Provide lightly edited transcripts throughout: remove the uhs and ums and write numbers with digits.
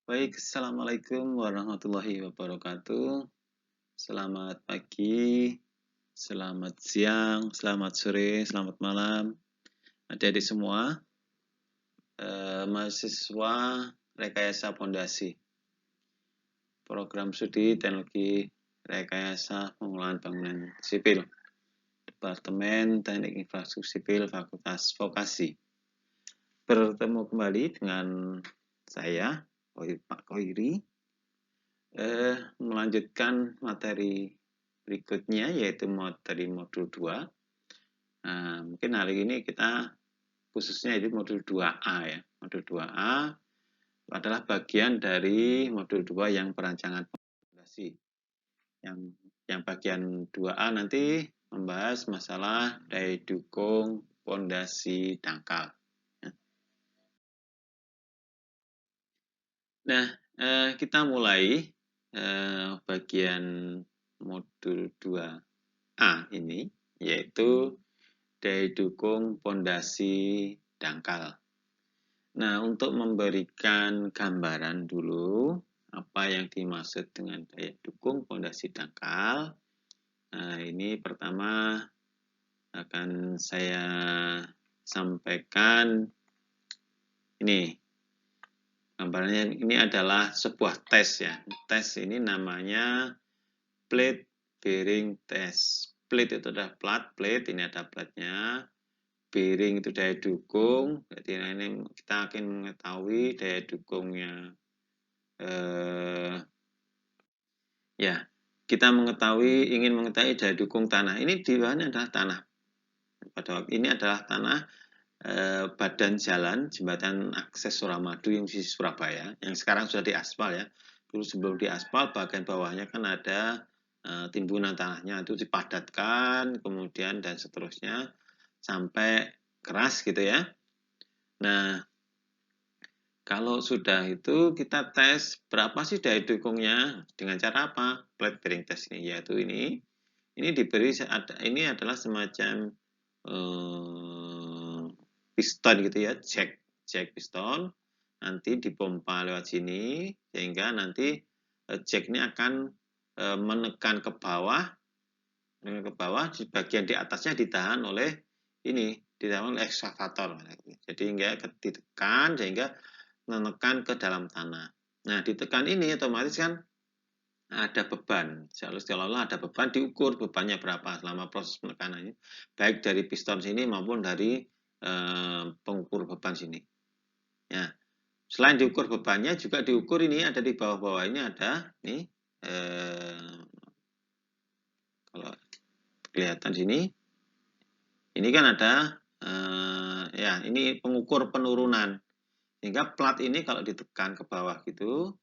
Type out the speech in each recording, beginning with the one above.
Baik, Assalamualaikum warahmatullahi wabarakatuh. Selamat pagi, selamat siang, selamat sore, selamat malam, adik-adik semua, mahasiswa Rekayasa Pondasi, Program Studi Teknologi Rekayasa Pengelolaan Bangunan Sipil, Departemen Teknik Infrastruktur Sipil, Fakultas Vokasi. Bertemu kembali dengan saya, Pak Koiri, melanjutkan materi berikutnya, yaitu materi modul 2. Nah, mungkin hari ini kita khususnya itu modul 2A ya. Modul 2A adalah bagian dari modul 2 yang perancangan fondasi. Yang bagian 2A nanti membahas masalah daya dukung fondasi dangkal. Nah, kita mulai bagian modul 2A ini, yaitu daya dukung fondasi dangkal. Nah, untuk memberikan gambaran dulu apa yang dimaksud dengan daya dukung fondasi dangkal, nah ini pertama akan saya sampaikan ini. Gambarnya ini adalah sebuah tes ya. Tes ini namanya plate bearing test. Plate itu adalah plate, ini ada platenya. Bearing itu daya dukung, jadi ini kita akan mengetahui daya dukungnya. Ya, kita ingin mengetahui daya dukung tanah. Ini di bawahnya adalah tanah. Pada waktu ini adalah tanah badan jalan jembatan akses Suramadu yang di Surabaya, yang sekarang sudah diaspal ya. Dulu sebelum diaspal bagian bawahnya kan ada timbunan tanahnya, itu dipadatkan kemudian dan seterusnya sampai keras gitu ya. Nah, kalau sudah itu kita tes berapa sih daya dukungnya dengan cara apa? Plate bearing test ini, yaitu ini diberi, ini adalah semacam piston gitu ya, jack piston, nanti dipompa lewat sini sehingga nanti jack ini akan menekan ke bawah, di bagian di atasnya ditahan oleh ekskavator. Jadi enggak ditekan sehingga menekan ke dalam tanah. Nah, ditekan ini otomatis kan ada beban. Seolah-olah ada beban, diukur bebannya berapa selama proses penekanannya, baik dari piston sini maupun dari pengukur beban sini. Ya, selain diukur bebannya juga diukur ini ada di bawah-bawah ini ada nih kalau kelihatan sini, ini kan ada ya ini pengukur penurunan. Sehingga plat ini kalau ditekan ke bawah gitu,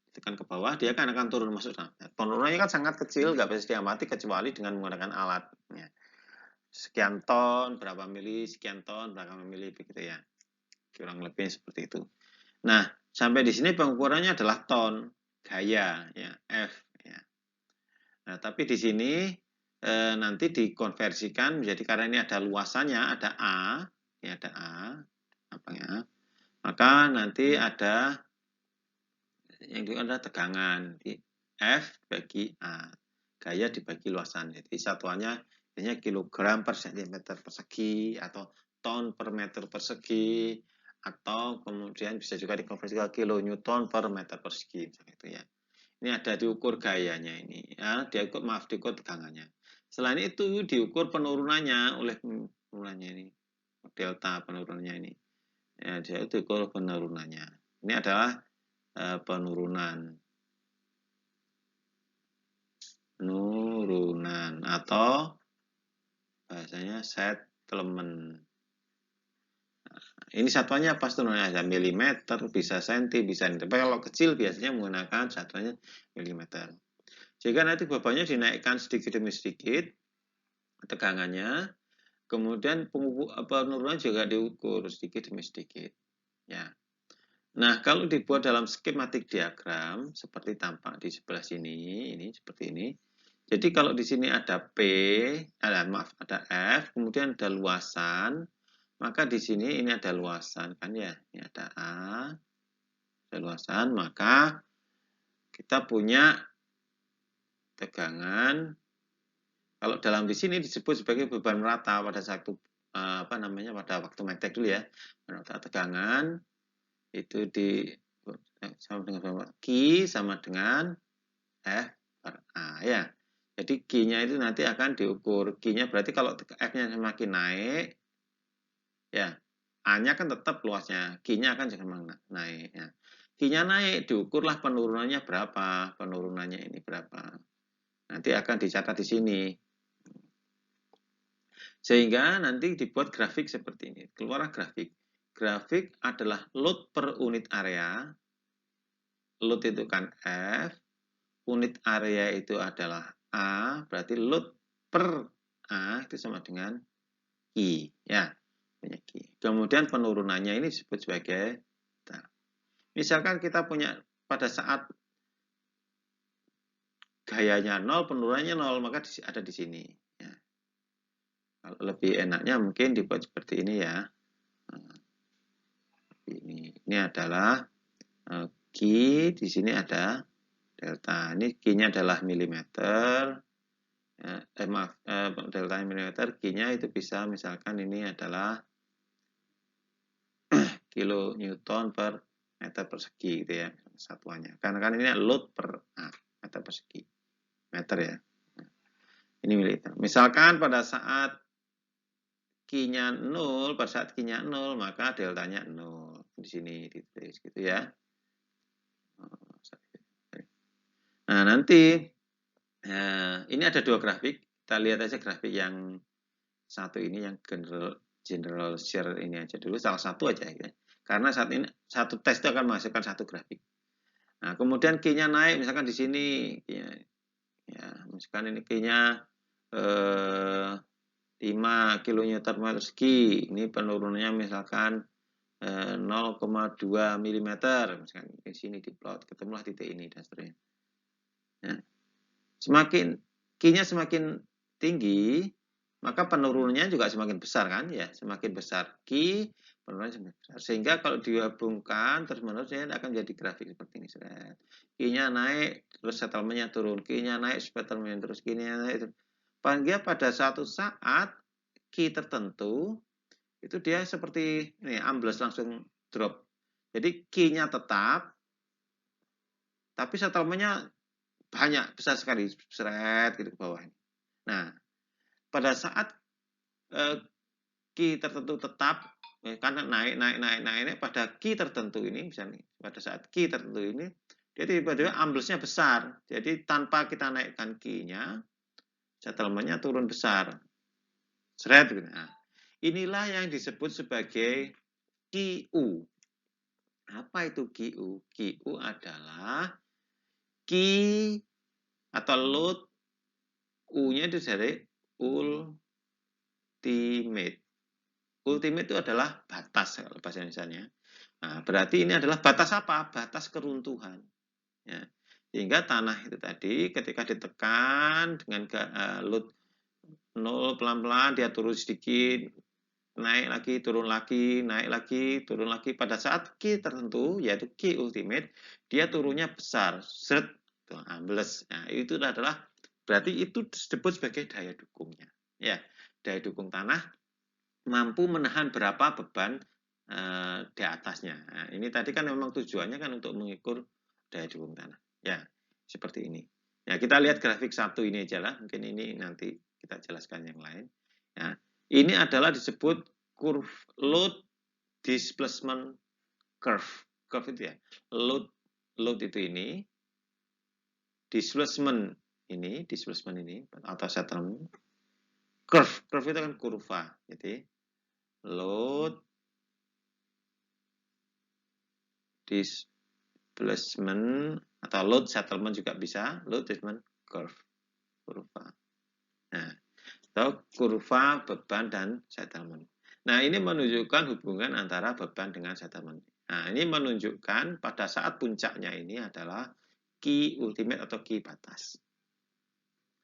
ditekan ke bawah, dia kan akan turun masuk sana. Penurunannya kan sangat kecil, nggak bisa diamati kecuali dengan menggunakan alat. Ya. Sekian ton, berapa mili, sekian ton, berapa mili, begitu ya. Kurang lebih seperti itu. Nah, sampai di sini pengukurannya adalah ton, gaya, ya, F. Ya. Nah, tapi di sini nanti dikonversikan menjadi, karena ini ada luasannya, ada A, ini ada A, apa ya? Maka nanti ada yang itu adalah tegangan di F bagi A, gaya dibagi luasan. Jadi satuannya biasanya kilogram per sentimeter persegi atau ton per meter persegi, atau kemudian bisa juga dikonversi ke kilonewton per meter persegi, itu ya. Ini ada diukur gayanya ini, ya, diukur tegangannya. Selain itu diukur penurunannya oleh penurunannya ini, delta penurunannya ini. Ya, dia diukur penurunannya. Ini adalah penurunan atau bahasanya settlement. Ini satuannya apa satuannya? Ada milimeter, bisa senti, bisa meter. Kalau kecil biasanya menggunakan satuannya milimeter. Jika nanti bebannya dinaikkan sedikit demi sedikit, tegangannya, kemudian penurunan juga diukur sedikit demi sedikit. Ya. Nah, kalau dibuat dalam skematik diagram seperti tampak di sebelah sini, ini seperti ini. Jadi kalau di sini ada P, ada F, kemudian ada luasan, maka di sini ini ada luasan kan ya. Ini ada A, luasan, maka kita punya tegangan. Kalau dalam di sini disebut sebagai beban rata pada satu pada waktu MATEK dulu ya. Rata tegangan itu sama dengan Q sama dengan F per A ya. Jadi Q-nya itu nanti akan diukur. Q-nya berarti kalau F-nya semakin naik, ya A-nya kan tetap luasnya, Q-nya akan semakin naik. Ya. Q-nya naik, diukurlah penurunannya berapa, penurunannya ini berapa. Nanti akan dicatat di sini. Sehingga nanti dibuat grafik seperti ini. Keluarlah grafik. Grafik adalah load per unit area. Load itu kan F. Unit area itu adalah A. Berarti load per A itu sama dengan I. Ya, punya I. Kemudian penurunannya ini disebut sebagai misalkan kita punya pada saat gayanya 0, penurunannya 0, maka ada di sini. Ya. Kalau lebih enaknya mungkin dibuat seperti ini ya. Ini adalah Q, di sini ada delta. Ini Q-nya adalah milimeter. Delta milimeter, Q-nya itu bisa misalkan ini adalah kilo Newton per meter persegi gitu ya satuannya. Karena kan ini load per meter persegi. Meter ya. Ini milimeter. Misalkan pada saat Q-nya 0, pada saat Q-nya 0, maka deltanya 0. Di sini ditulis gitu ya. Nah, nanti ini ada dua grafik. Kita lihat aja grafik yang satu ini, yang general share ini aja dulu, salah satu aja ya. Karena saat ini satu tes itu akan menghasilkan satu grafik. Nah, kemudian Q-nya naik, misalkan di sini, ya, misalkan ini Q-nya 5 kN per persegi, ini penurunannya misalkan 0,2 mm, misalkan di sini diplot, ketemulah titik ini dan seterusnya. Ya. Semakin Q-nya semakin tinggi, maka penurunannya juga semakin besar kan ya, semakin besar Q, penurunannya semakin besar. Sehingga kalau digabungkan terus menerus akan jadi grafik seperti ini. Q-nya naik, terus settlement-nya turun, Q-nya naik, settlement terus Q-nya naik. Panggil pada suatu saat Q tertentu itu dia seperti ini, ambles langsung drop. Jadi Q-nya tetap, tapi settlement-nya banyak, besar sekali, seret gitu ke bawah. Nah, pada saat Q tertentu tetap, karena naik, pada Q tertentu ini, misalnya pada saat Q tertentu ini, dia tiba-tiba amblesnya besar. Jadi tanpa kita naikkan Q-nya, settlement-nya turun besar. Seret gitu. Nah, inilah yang disebut sebagai QU. Apa itu QU? QU adalah key atau load, U-nya itu dari ultimate. Ultimate itu adalah batas kalau bahasa Indonesia-nya. Nah, berarti ini adalah batas apa? Batas keruntuhan. Ya. Sehingga tanah itu tadi ketika ditekan dengan load 0 pelan-pelan dia turun sedikit, naik lagi, turun lagi, naik lagi, turun lagi. Pada saat Q tertentu, yaitu Q ultimate, dia turunnya besar, seret, ambles. Nah, itu adalah berarti itu disebut sebagai daya dukungnya. Ya, daya dukung tanah mampu menahan berapa beban di atasnya. Nah, ini tadi kan memang tujuannya kan untuk mengukur daya dukung tanah. Ya, seperti ini. Ya, kita lihat grafik satu ini aja lah. Mungkin ini nanti kita jelaskan yang lain. Nah, ini adalah disebut curve load displacement curve. Curve itu ya. Load itu ini. Displacement ini atau settlement. Curve itu kan kurva. Jadi load displacement atau load settlement juga bisa, load displacement curve, kurva. Nah, atau kurva beban dan settlement. Nah, ini menunjukkan hubungan antara beban dengan settlement. Nah, ini menunjukkan pada saat puncaknya ini adalah Q ultimate atau Q batas.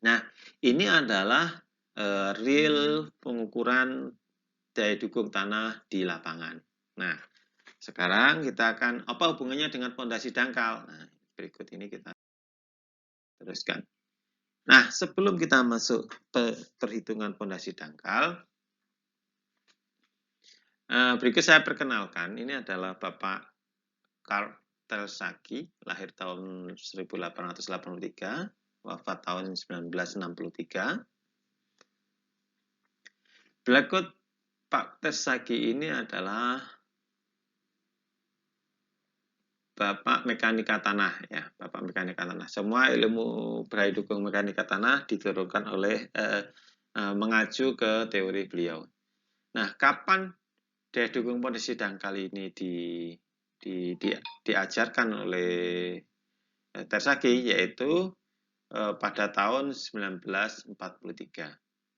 Nah, ini adalah real pengukuran daya dukung tanah di lapangan. Nah, Sekarang kita akan apa hubungannya dengan pondasi dangkal. Nah, berikut ini kita teruskan. Nah, sebelum kita masuk perhitungan pondasi dangkal, berikut saya perkenalkan. Ini adalah Bapak Carl Tersaki, lahir tahun 1883, wafat tahun 1963. Berikut Pak Tersaki ini adalah Bapak Mekanika Tanah, ya, Bapak Mekanika Tanah. Semua ilmu berai dukung mekanika tanah diturunkan oleh mengacu ke teori beliau. Nah, kapan daya dukung pondasi dangkal ini diajarkan oleh Tersaki, yaitu pada tahun 1943.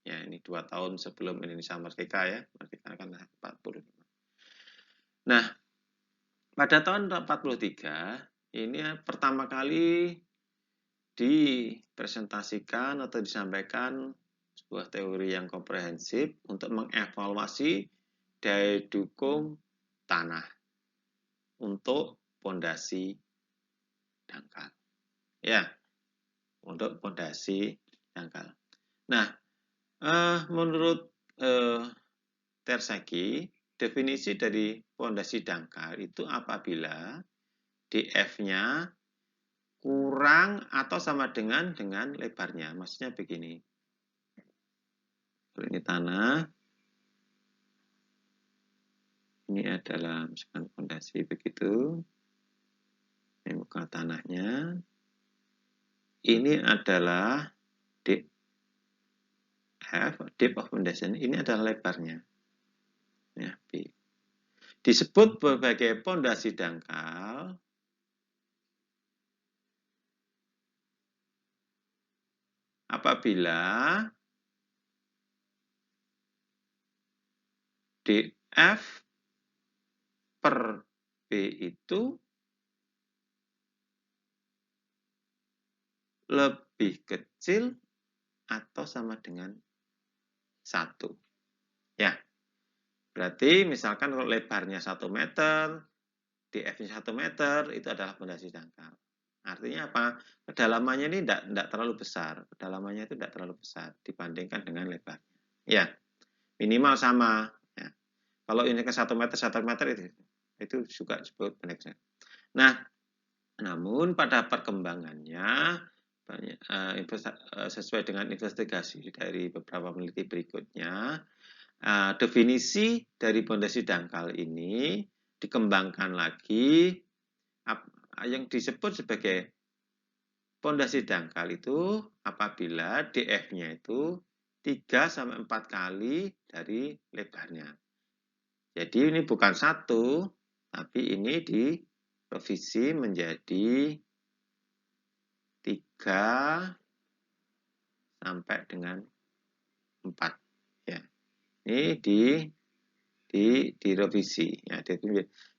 Ya, ini 2 tahun sebelum Indonesia merdeka, ya. Merdeka kan 45. Nah, pada tahun 43 ini pertama kali dipresentasikan atau disampaikan sebuah teori yang komprehensif untuk mengevaluasi daya dukung tanah untuk pondasi dangkal. Ya, untuk pondasi dangkal. Nah, menurut Tersaki, definisi dari pondasi dangkal itu apabila df-nya kurang atau sama dengan lebarnya. Maksudnya begini. Ini tanah. Ini adalah misalkan pondasi begitu. Ini muka tanahnya. Ini adalah depth of foundation. Ini adalah lebarnya. Ya, B. Disebut sebagai pondasi dangkal apabila df per B itu lebih kecil atau sama dengan 1. Ya, berarti misalkan kalau lebarnya 1 meter, df-nya 1 meter, itu adalah pondasi dangkal. Artinya apa? Kedalamannya ini tidak terlalu besar. Kedalamannya itu tidak terlalu besar dibandingkan dengan lebarnya. Ya, minimal sama. Ya. Kalau ini ke 1 meter, 1 meter itu juga disebut pondasi. Nah, namun pada perkembangannya banyak, sesuai dengan investigasi dari beberapa peneliti berikutnya, definisi dari pondasi dangkal ini dikembangkan lagi yang disebut sebagai pondasi dangkal itu apabila df-nya itu 3-4 kali dari lebarnya. Jadi ini bukan 1, tapi ini direvisi menjadi 3 sampai dengan 4. Ya. Ini direvisi. Ya,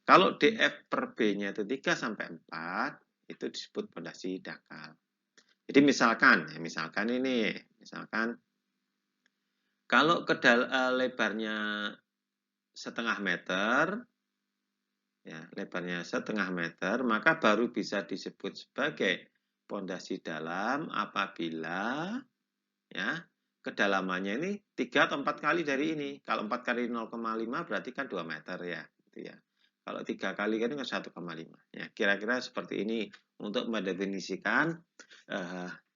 kalau df per B-nya itu 3 sampai 4, itu disebut pondasi dangkal. Jadi misalkan kalau lebarnya setengah meter, ya, lebarnya setengah meter, maka baru bisa disebut sebagai pondasi dalam apabila, ya, kedalamannya ini 3 atau 4 kali dari ini. Kalau 4 kali 0,5 berarti kan 2 meter, ya, gitu ya. Kalau 3 kali kan 1,5. Ya, kira-kira seperti ini untuk mendefinisikan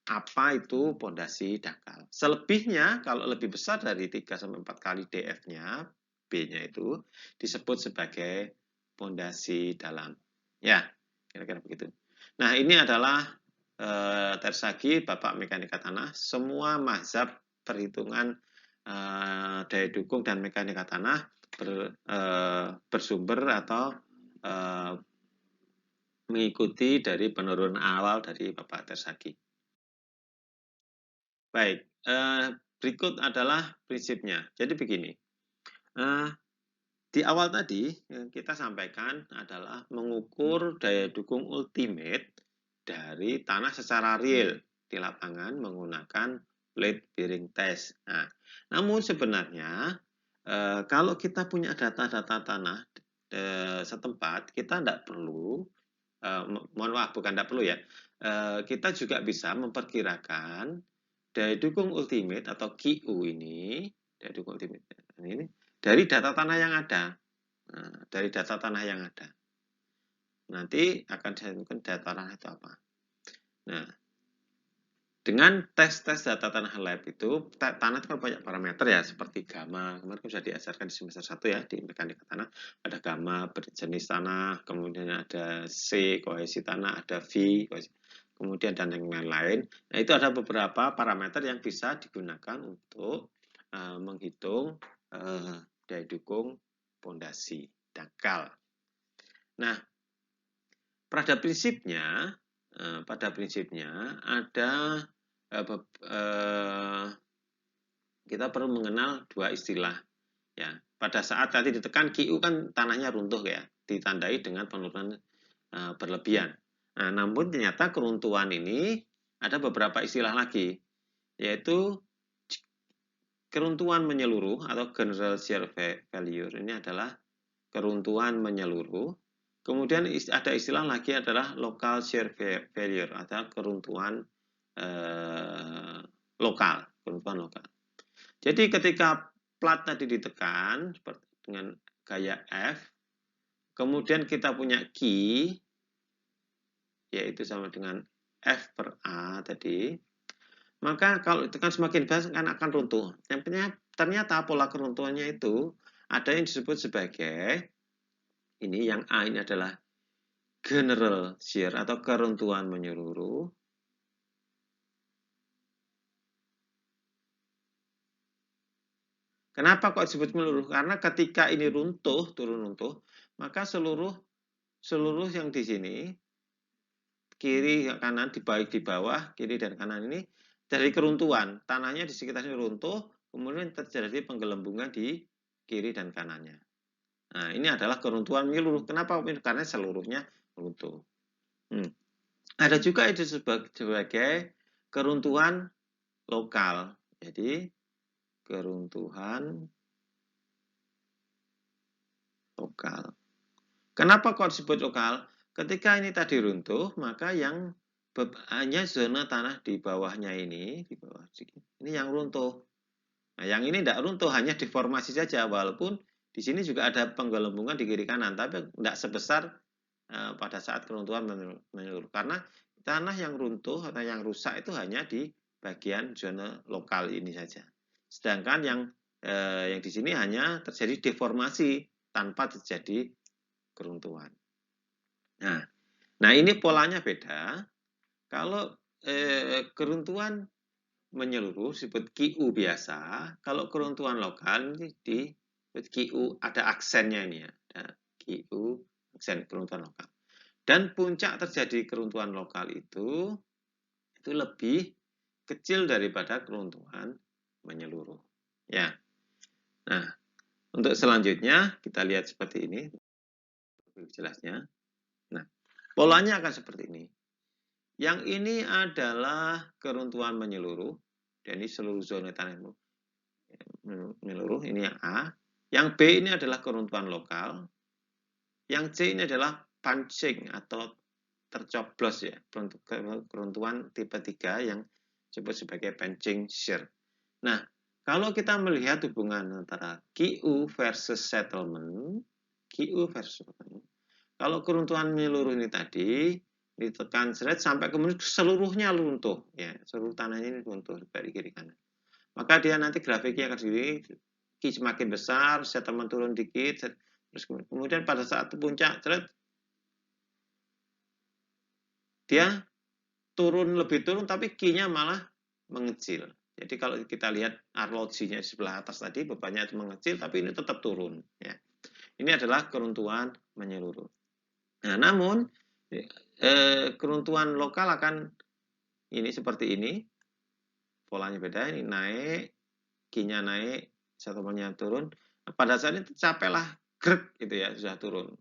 apa itu pondasi dangkal. Selebihnya kalau lebih besar dari 3-4 kali df-nya, B-nya itu disebut sebagai pondasi dalam. Ya, kira-kira begitu. Nah, ini adalah Tersaki, Bapak Mekanika Tanah. Semua mazhab perhitungan daya dukung dan mekanika tanah bersumber atau mengikuti dari penurunan awal dari Bapak Tersaki. Baik, berikut adalah prinsipnya. Jadi begini, di awal tadi kita sampaikan adalah mengukur daya dukung ultimate dari tanah secara real di lapangan menggunakan plate bearing test. Nah, namun sebenarnya kalau kita punya data-data tanah setempat, kita tidak perlu, mohon maaf, bukan tidak perlu ya, kita juga bisa memperkirakan daya dukung ultimate atau QU ini, daya dukung ultimate ini dari data tanah yang ada. Nah, dari data tanah yang ada. Nanti akan ditentukan data tanah itu apa. Nah, dengan tes-tes data tanah lab itu, tanah itu kan banyak parameter ya, seperti gamma. Kemarin sudah diajarkan di semester 1 ya, di mekanika tanah. Ada gamma, berjenis tanah, kemudian ada C, kohesi tanah, ada V, kemudian dan yang lain-lain. Nah, itu ada beberapa parameter yang bisa digunakan untuk menghitung daya dukung pondasi, dangkal. Nah, pada prinsipnya ada kita perlu mengenal dua istilah ya. Pada saat tadi ditekan QU kan tanahnya runtuh ya, ditandai dengan penurunan berlebihan. Nah, namun ternyata keruntuhan ini ada beberapa istilah lagi, yaitu keruntuhan menyeluruh atau general shear failure. Ini adalah keruntuhan menyeluruh. Kemudian ada istilah lagi adalah local shear failure atau keruntuhan lokal, keruntuhan lokal. Jadi ketika plat tadi ditekan seperti dengan gaya F, kemudian kita punya Q, yaitu sama dengan F per A tadi, maka kalau ditekan semakin besar akan runtuh. Ternyata pola keruntuhannya itu ada yang disebut sebagai ini, yang A ini adalah general shear atau keruntuhan menyeluruh. Kenapa kok disebut menyeluruh? Karena ketika ini runtuh, turun runtuh, maka seluruh yang di sini, kiri kanan, baik di bawah, kiri dan kanan ini dari keruntuhan. Tanahnya di sekitarnya runtuh, kemudian terjadi penggelembungan di kiri dan kanannya. Nah, ini adalah keruntuhan menyeluruh. Kenapa? Karena seluruhnya runtuh. Ada juga itu sebagai keruntuhan lokal. Jadi, keruntuhan lokal. Kenapa kok disebut lokal? Ketika ini tadi runtuh, maka yang hanya zona tanah di bawahnya ini, di bawah ini yang runtuh. Nah, yang ini tidak runtuh, hanya deformasi saja, walaupun di sini juga ada penggelembungan di kiri kanan, tapi tidak sebesar pada saat keruntuhan menyeluruh. Karena tanah yang runtuh atau yang rusak itu hanya di bagian zona lokal ini saja. Sedangkan yang di sini hanya terjadi deformasi tanpa terjadi keruntuhan. Nah ini polanya beda. Kalau keruntuhan menyeluruh disebut QU biasa. Kalau keruntuhan lokal di QU ada aksennya ini ya, ada QU aksen keruntuhan lokal. Dan puncak terjadi keruntuhan lokal itu lebih kecil daripada keruntuhan menyeluruh. Ya. Nah, untuk selanjutnya kita lihat seperti ini lebih jelasnya. Nah, polanya akan seperti ini. Yang ini adalah keruntuhan menyeluruh, dan ini seluruh zona tanah menyeluruh, ini yang A. Yang B ini adalah keruntuhan lokal. Yang C ini adalah punching atau tercoblos ya, keruntuhan tipe 3 yang disebut sebagai punching shear. Nah, kalau kita melihat hubungan antara QU versus settlement, kalau keruntuhan menyeluruh ini tadi ditekan seret sampai kemudian seluruhnya runtuh ya, seluruh tanahnya ini runtuh dari kiri kanan. Maka dia nanti grafiknya akan sendiri, Q semakin besar, settlement turun dikit, terus kemudian pada saat puncak seret dia lebih turun tapi Q-nya malah mengecil. Jadi kalau kita lihat arlojinya di sebelah atas tadi bebannya itu mengecil tapi ini tetap turun ya. Ini adalah keruntuhan menyeluruh. Nah, namun keruntuhan lokal akan ini seperti ini. Polanya beda, ini naik, Q-nya naik, settlement-nya turun. Nah, pada saat ini tercapailah grek gitu ya, sudah turun.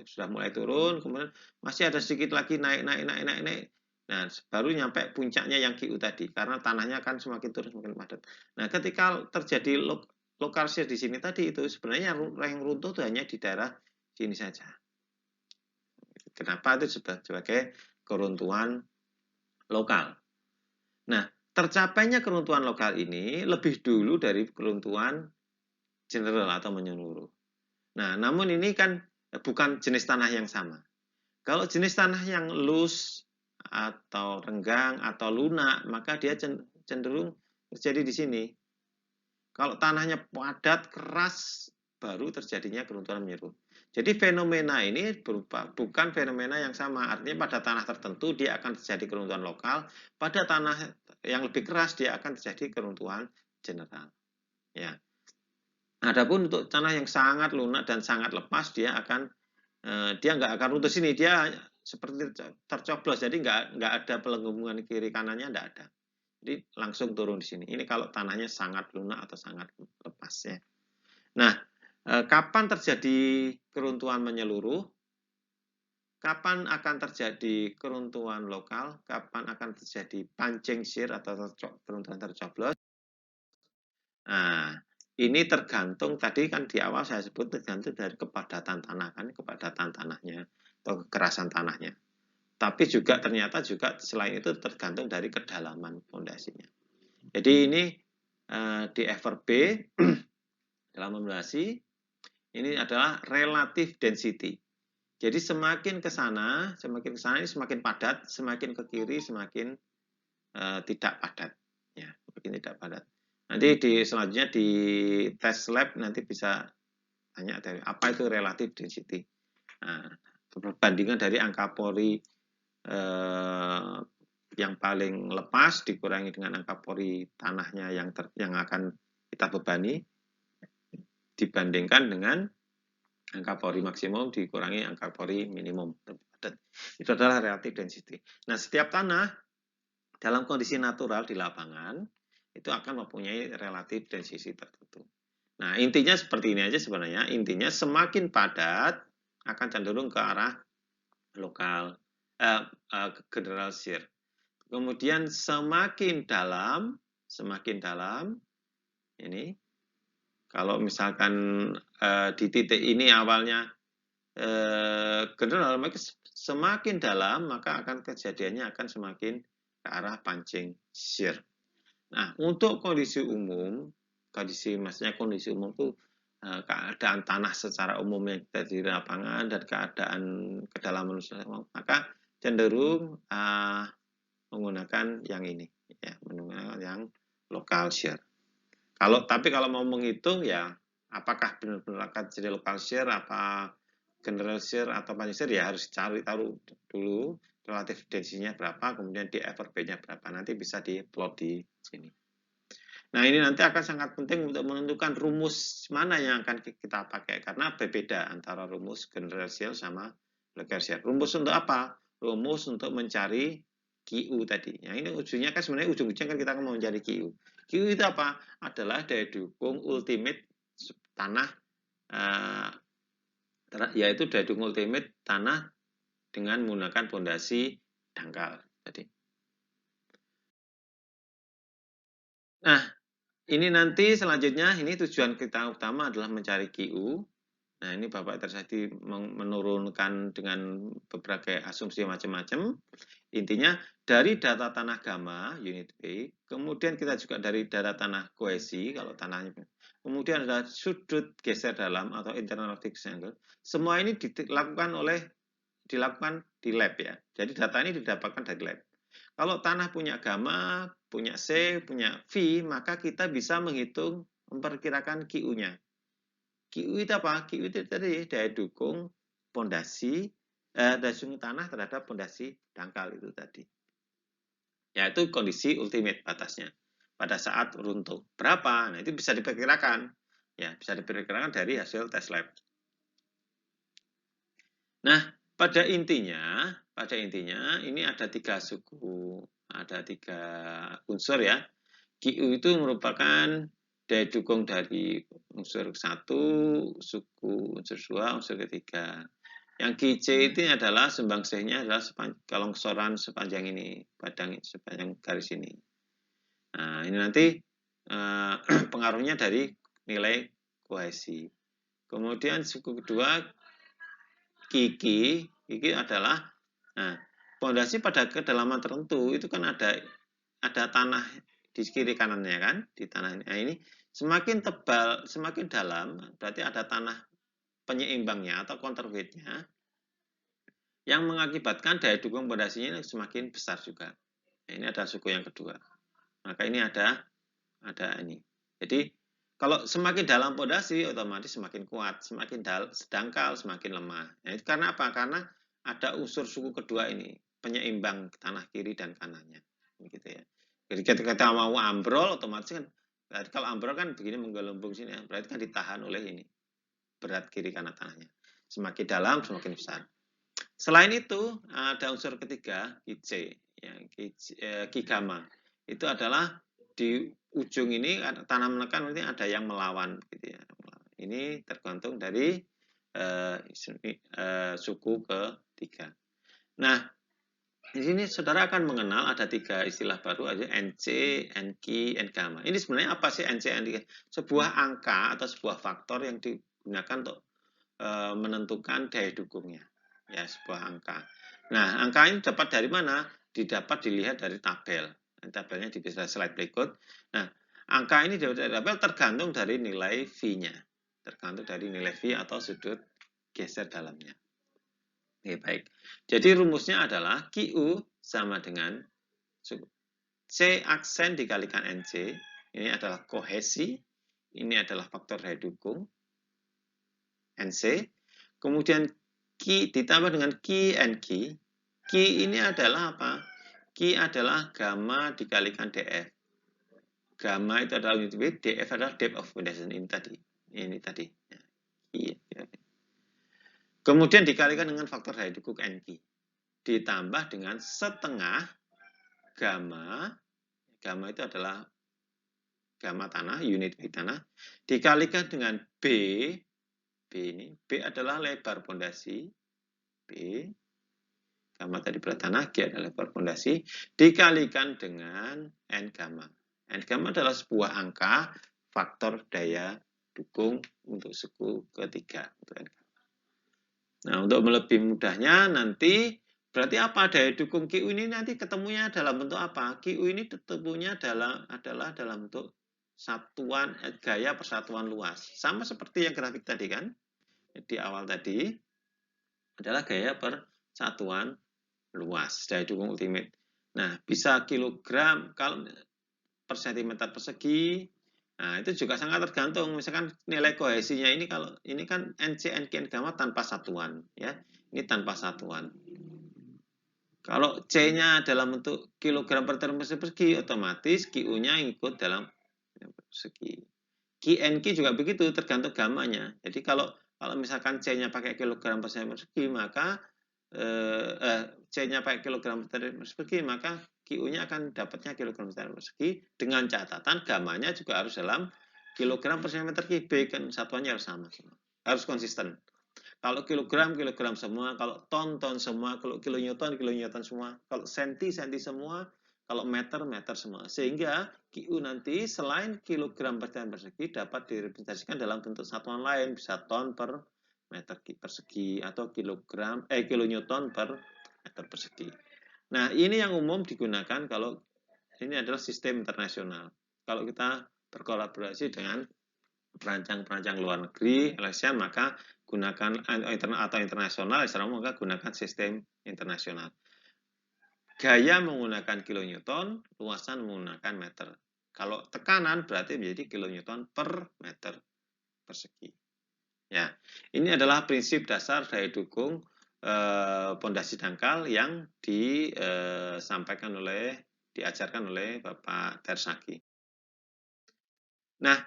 Sudah mulai turun, kemudian masih ada sedikit lagi naik. Nah, baru nyampe puncaknya yang QU tadi, karena tanahnya kan semakin turun semakin padat. Nah, ketika terjadi local shear di sini tadi itu sebenarnya yang runtuh itu hanya di daerah sini saja. Kenapa? Itu sebagai keruntuhan lokal. Nah, tercapainya keruntuhan lokal ini lebih dulu dari keruntuhan general atau menyeluruh. Nah, namun ini kan bukan jenis tanah yang sama. Kalau jenis tanah yang loose atau renggang atau lunak, maka dia cenderung terjadi di sini. Kalau tanahnya padat, keras, baru terjadinya keruntuhan menyeluruh. Jadi fenomena ini berupa bukan fenomena yang sama. Artinya pada tanah tertentu dia akan terjadi keruntuhan lokal, pada tanah yang lebih keras dia akan terjadi keruntuhan general. Ya. Adapun untuk tanah yang sangat lunak dan sangat lepas, dia nggak akan runtuh sini, dia seperti tercoblos, jadi nggak ada pelenggungan kiri kanannya, nggak ada. Jadi langsung turun di sini. Ini kalau tanahnya sangat lunak atau sangat lepas ya. Nah, kapan terjadi keruntuhan menyeluruh? Kapan akan terjadi keruntuhan lokal? Kapan akan terjadi punching shear atau keruntuhan tercoblos? Nah, ini tergantung, tadi kan di awal saya sebut tergantung dari kepadatan tanah, kan, kepadatan tanahnya atau kekerasan tanahnya. Tapi juga ternyata juga selain itu tergantung dari kedalaman fondasinya. Jadi ini di FRB dalam fondasi ini adalah relative density. Jadi semakin ke sana ini semakin padat, semakin ke kiri semakin tidak padat. Ya, semakin tidak padat. Nanti selanjutnya di tes lab nanti bisa tanya dari apa itu relative density. Nah, perbandingan dari angka pori yang paling lepas dikurangi dengan angka pori tanahnya yang akan kita bebani dibandingkan dengan angka pori maksimum dikurangi angka pori minimum. Itu adalah relative density. Nah, setiap tanah dalam kondisi natural di lapangan itu akan mempunyai relative density tertentu. Nah, intinya seperti ini aja sebenarnya. Intinya semakin padat akan cenderung ke arah lokal, general shear. Kemudian semakin dalam ini kalau misalkan di titik ini awalnya general, maka semakin dalam maka akan kejadiannya akan semakin ke arah punching shear. Nah, untuk kondisi umum, maksudnya kondisi umum itu keadaan tanah secara umum yang kita di lapangan dan keadaan kedalaman maka cenderung menggunakan yang ini, ya, menggunakan yang local shear. Tapi kalau mau menghitung ya, apakah benar-benar akan jadi local shear, apa general shear atau punching shear, ya harus taruh dulu relatif densinya berapa, kemudian di FRB-nya berapa, nanti bisa diplot di sini. Nah, ini nanti akan sangat penting untuk menentukan rumus mana yang akan kita pakai, karena berbeda antara rumus general shear sama local shear. Rumus untuk apa? Rumus untuk mencari QU tadi. Yang ini ujungnya kan sebenarnya ujung-ujungnya kan kita mau mencari QU. QU itu apa? Adalah daya dukung ultimate tanah, yaitu daya dukung ultimate tanah dengan menggunakan fondasi dangkal tadi. Nah, ini nanti selanjutnya ini tujuan kita utama adalah mencari QU. Nah, ini Bapak terjadi menurunkan dengan beberapa asumsi macam-macam. Intinya dari data tanah gamma unit B, kemudian kita juga dari data tanah kohesi kalau tanahnya, kemudian ada sudut geser dalam atau internal fixed angle. Semua ini dilakukan di lab ya. Jadi data ini didapatkan dari lab. Kalau tanah punya gamma, punya C, punya V, maka kita bisa menghitung memperkirakan QU-nya. QU itu apa? QU itu tadi daya dukung pondasi, daya dukung tanah terhadap pondasi dangkal itu tadi. Yaitu kondisi ultimate batasnya pada saat runtuh. Berapa? Nah, itu bisa diperkirakan. Ya, bisa diperkirakan dari hasil tes lab. Nah, pada intinya ini ada 3 suku, ada 3 unsur ya. QU itu merupakan daya dukung dari unsur 1, suku unsur 2, unsur ketiga. Yang QC itu adalah sumbangsihnya adalah kelongsoran sepanjang ini, sepanjang garis ini. Nah, ini nanti pengaruhnya dari nilai kohesi. Kemudian suku kedua Kiki adalah, nah, pondasi pada kedalaman tertentu itu kan ada tanah di kiri kanannya kan, di tanah ini. Nah, ini semakin tebal, semakin dalam, berarti ada tanah penyeimbangnya atau counterweight-nya yang mengakibatkan daya dukung pondasinya semakin besar juga. Nah, ini ada suku yang kedua. Maka ini ada ini. Jadi kalau semakin dalam pondasi otomatis semakin kuat, semakin sedangkal semakin lemah. Nah, itu karena apa? Karena ada unsur suku kedua ini, penyeimbang tanah kiri dan kanannya. Gitu ya. Jadi ketika kita mau ambrol otomatis kan, kalau ambrol kan begini menggelembung sini, berarti kan ditahan oleh ini berat kiri kanan tanahnya. Semakin dalam semakin besar. Selain itu ada unsur ketiga, Ki ya, Ki gamma. Itu adalah di ujung ini tanah menekan berarti ada yang melawan gitu ya. Ini tergantung dari suku ketiga. Nah, di sini saudara akan mengenal ada 3 istilah baru aja, NC, NQ, N gamma. Ini sebenarnya apa sih NC, NQ? Sebuah angka atau sebuah faktor yang digunakan untuk menentukan daya dukungnya. Ya, sebuah angka. Nah, angka ini dapat dari mana? Dilihat dari tabel. Tabelnya di slide berikut. Nah, angka ini dari tabel tergantung dari nilai V-nya. Tergantung dari nilai V atau sudut geser dalamnya. Oke, baik. Jadi rumusnya adalah QU sama dengan C aksen dikalikan NC. Ini adalah kohesi. Ini adalah faktor daya dukung. NC. Kemudian Q ditambah dengan Q and Q. Q ini adalah apa? Q adalah gamma dikalikan DF. Gamma itu adalah unit weight, DF adalah depth of foundation. Ini tadi. Kemudian dikalikan dengan faktor daya dukung NQ. Ditambah dengan setengah gamma. Gamma itu adalah gamma tanah, unit weight tanah. Dikalikan dengan B. B adalah lebar pondasi. B. Gamma tadi berat tanah, G adalah lebar pondasi, dikalikan dengan N gamma. N gamma adalah sebuah angka faktor daya dukung untuk suku ketiga. Nah, untuk lebih mudahnya nanti berarti apa daya dukung QU ini nanti ketemunya dalam bentuk apa? QU ini ketemunya adalah dalam bentuk satuan gaya persatuan luas. Sama seperti yang grafik tadi kan? Di awal tadi adalah gaya persatuan luas, daya dukung ultimate. Nah, bisa kilogram kalau per sentimeter persegi. Nah, itu juga sangat tergantung. Misalkan nilai kohesinya ini kalau ini kan NC, NQ, N gamma tanpa satuan, ya. Ini tanpa satuan. Kalau C-nya dalam bentuk kilogram per meter persegi, otomatis QU-nya ikut dalam persegi. QNQ juga begitu, tergantung gammanya. Jadi kalau misalkan C-nya pakai kilogram per meter persegi, maka C-nya pakai kilogram per meter persegi, maka QU-nya akan dapatnya kilogram per meter persegi dengan catatan gammanya juga harus dalam kilogram per meter persegi, kan satuannya harus sama, harus konsisten. Kalau kilogram semua, kalau ton semua, kalau kilonewton semua, kalau senti semua, kalau meter semua. Sehingga QU nanti selain kilogram per meter persegi dapat direpresentasikan dalam bentuk satuan lain, bisa ton per meter persegi atau kilonewton per meter persegi. Nah, ini yang umum digunakan kalau ini adalah sistem internasional. Kalau kita berkolaborasi dengan perancang-perancang luar negeri, LSM, maka gunakan atau internasional, maka gunakan sistem internasional. Gaya menggunakan kilonewton, luasan menggunakan meter. Kalau tekanan berarti menjadi kilonewton per meter persegi. Ya, ini adalah prinsip dasar daya dukung pondasi dangkal yang diajarkan oleh Bapak Tersaki. Nah,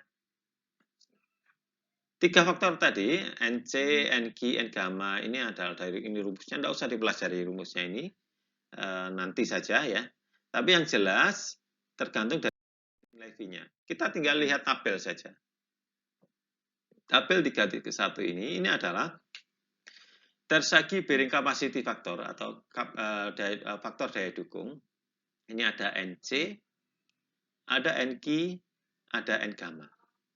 3 faktor tadi, NC, NQ, N gamma, ini adalah dari ini rumusnya, tidak usah dipelajari rumusnya ini, nanti saja ya. Tapi yang jelas, tergantung dari nilai V-nya. Kita tinggal lihat tabel saja. Tabel 3.1 ini adalah Tersaki bearing capacity factor atau faktor daya dukung. Ini ada NC, ada NQ, ada N gamma.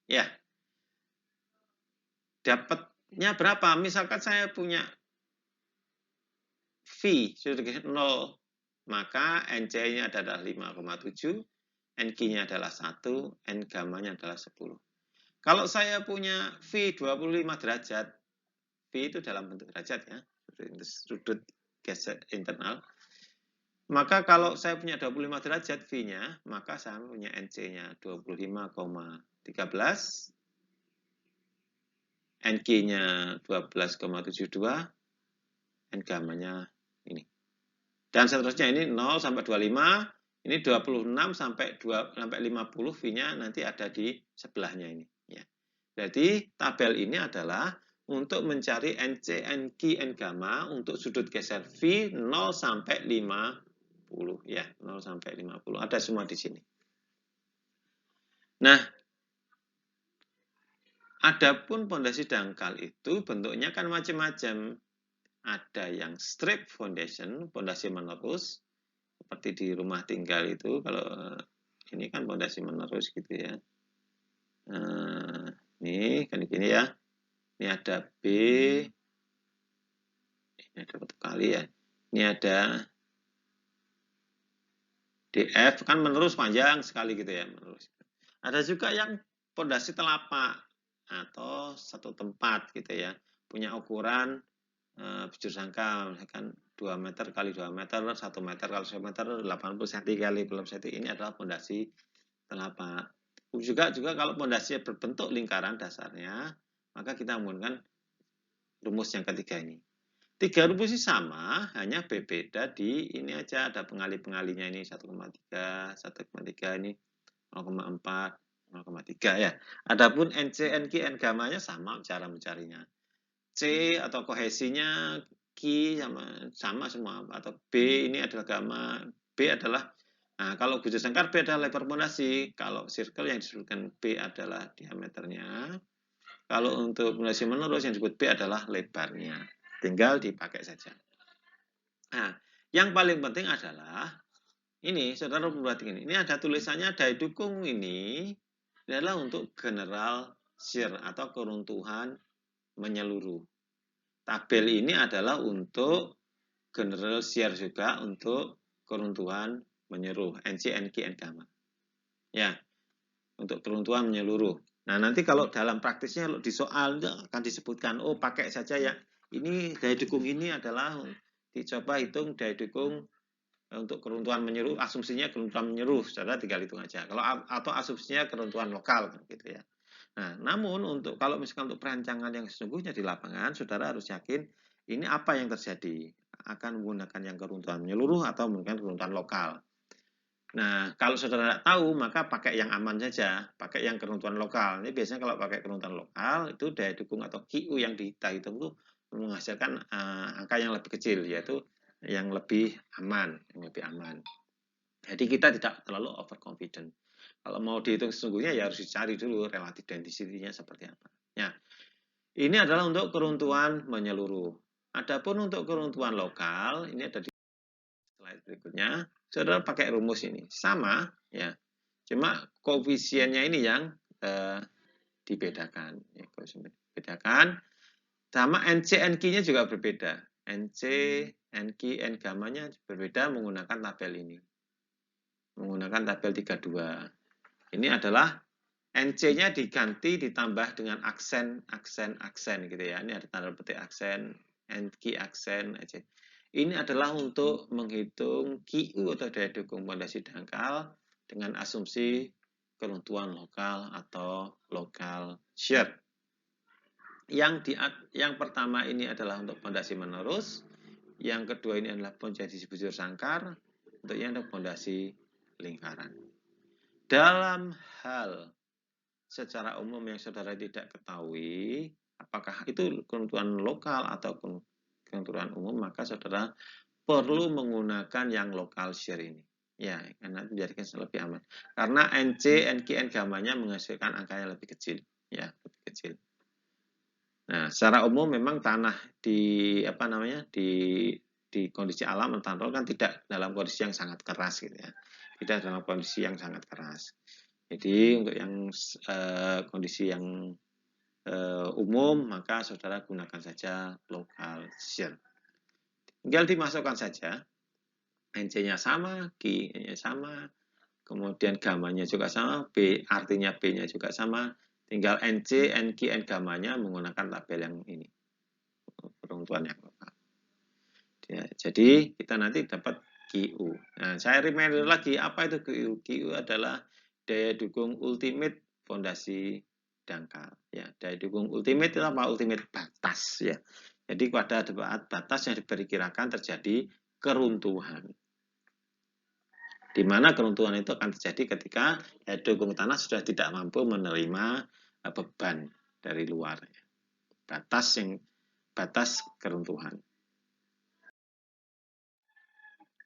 Ya, dapatnya berapa? Misalkan saya punya V sudut geser 0, maka NC-nya adalah 5,7, NQ-nya adalah 1, N gamanya adalah 10. Kalau saya punya V 25 derajat, V itu dalam bentuk derajat ya, sudut geser internal. Maka kalau saya punya 25 derajat V-nya, maka saya punya NC-nya 25,13, NQ-nya 12,72, N gamanya ini. Dan seterusnya ini 0 sampai 25, ini 26 sampai 50 V-nya nanti ada di sebelahnya ini. Ya. Jadi tabel ini adalah untuk mencari NC, NQ, N gamma untuk sudut geser V 0 sampai 50 ya, 0 sampai 50 ada semua di sini. Nah, adapun pondasi dangkal itu bentuknya kan macam-macam. Ada yang strip foundation, pondasi menerus, seperti di rumah tinggal itu. Kalau ini kan pondasi menerus gitu ya. Ini kan gini ya. Ini ada B, ini ada satu kali ya. Ini ada DF, kan menerus panjang sekali gitu ya, menerus. Ada juga yang pondasi telapak atau satu tempat gitu ya, punya ukuran bujur sangkal, misalkan 2 meter kali 2 meter, 1 meter kali 1 meter, 80 cm kali 80 cm, ini adalah pondasi telapak. Juga kalau pondasi berbentuk lingkaran dasarnya, maka kita menggunakan rumus yang ketiga ini. Tiga rumus ini sama, hanya berbeda di ini aja, ada pengali-pengalinya ini 1,3, 1,3 ini 0,4, 0,3 ya. Adapun NC, NQ, N gamanya sama cara mencarinya. C atau kohesinya Q sama semua, atau B ini adalah gamma, B adalah, nah kalau bujur sangkar B adalah lebar pondasi, kalau circle yang disebutkan B adalah diameternya, kalau untuk pondasi menerus yang disebut B adalah lebarnya, tinggal dipakai saja. Nah, yang paling penting adalah ini, saudara perhatikan ini ada tulisannya daya dukung ini adalah untuk general shear atau keruntuhan menyeluruh. Tabel ini adalah untuk general shear juga untuk keruntuhan menyeluruh, NC, NQ, N gamma. Ya, untuk keruntuhan menyeluruh. Nah, nanti kalau dalam praktisnya di soal akan disebutkan, oh pakai saja ya, ini daya dukung ini adalah dicoba hitung daya dukung untuk keruntuhan menyeluruh, asumsinya keruntuhan menyeluruh, saudara tinggal hitung aja. Kalau atau asumsinya keruntuhan lokal gitu ya. Nah, namun kalau misalkan untuk perancangan yang sesungguhnya di lapangan, saudara harus yakin ini apa yang terjadi. Akan menggunakan yang keruntuhan menyeluruh atau menggunakan keruntuhan lokal. Nah, kalau saudara tidak tahu, maka pakai yang aman saja, pakai yang keruntuhan lokal. Ini biasanya kalau pakai keruntuhan lokal, itu daya dukung atau QU yang kita hitung itu menghasilkan angka yang lebih kecil, yaitu yang lebih aman, Jadi kita tidak terlalu overconfident. Kalau mau dihitung sesungguhnya ya harus dicari dulu relatif density-nya seperti apa. Ya, ini adalah untuk keruntuhan menyeluruh. Adapun untuk keruntuhan lokal, ini ada di slide berikutnya. Saudara pakai rumus ini sama, ya. Cuma koefisiennya ini yang dibedakan. Ya, bedakan. Sama NC, NQ-nya juga berbeda. NC, NQ, N gamanya berbeda menggunakan tabel ini. Menggunakan tabel 32. Ini adalah NC-nya diganti ditambah dengan aksen gitu ya. Ini ada tanda petik aksen, NQ aksen. Ini adalah untuk menghitung QU atau daya dukung pondasi dangkal dengan asumsi keruntuhan lokal atau local shear. Yang pertama ini adalah untuk pondasi menerus, yang kedua ini adalah pondasi bujur sangkar, untuk yang untuk pondasi lingkaran. Dalam hal secara umum yang saudara tidak ketahui, apakah itu keruntuhan lokal atau keruntuhan umum, maka saudara perlu menggunakan yang local shear ini. Ya, karena menjadikan lebih aman. Karena NC, NQ, N gamanya menghasilkan angka yang lebih kecil. Ya, lebih kecil. Nah, secara umum memang tanah di kondisi alam mentantol kan tidak dalam kondisi yang sangat keras gitu ya. Tidak dalam kondisi yang sangat keras. Jadi untuk yang kondisi yang umum maka saudara gunakan saja local shear. Tinggal dimasukkan saja. NC-nya sama, Q-nya sama, kemudian gamanya juga sama, B artinya B-nya juga sama. Tinggal NC, NQ, N gamanya menggunakan tabel yang ini. Peruntukan yang lokal. Ya, jadi kita nanti dapat QU. Nah, saya reminder lagi, apa itu QU? QU adalah daya dukung ultimate fondasi dangkal. Ya, daya dukung ultimate itu apa? Ultimate batas. Ya, jadi pada batas yang diperkirakan terjadi keruntuhan. Di mana keruntuhan itu akan terjadi ketika daya dukung tanah sudah tidak mampu menerima beban dari luar. Batas keruntuhan.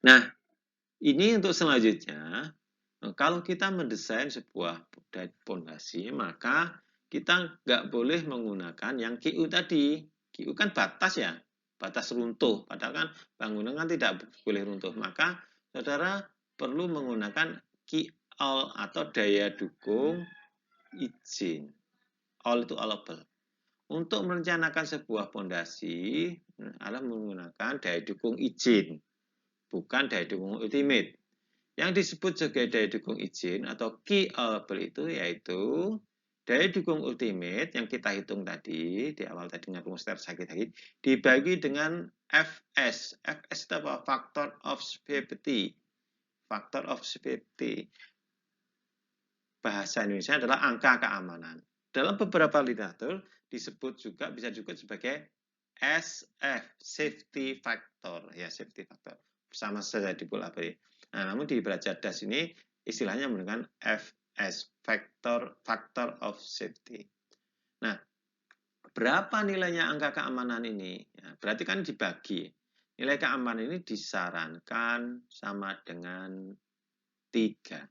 Nah, ini untuk selanjutnya, kalau kita mendesain sebuah pondasi, maka kita nggak boleh menggunakan yang QU tadi. QU kan batas ya, batas runtuh. Padahal kan bangunan kan tidak boleh runtuh. Maka saudara perlu menggunakan QAll atau daya dukung izin. All itu allowable. Untuk merencanakan sebuah pondasi adalah menggunakan daya dukung izin, bukan daya dukung ultimate. Yang disebut sebagai daya dukung izin atau key allowable itu yaitu daya dukung ultimate yang kita hitung tadi di awal tadi dengan rumus tersakit tadi dibagi dengan Fs. Fs itu apa? Factor of safety. Factor of safety. Bahasa Indonesia adalah angka keamanan. Dalam beberapa literatur disebut juga bisa juga sebagai SF, safety factor, ya safety factor. Sama saja dipulabari. Nah, namun di Brajadas ini istilahnya menggunakan FS, factor of safety. Nah, berapa nilainya angka keamanan ini? Ya, berarti kan dibagi. Nilai keamanan ini disarankan sama dengan 3.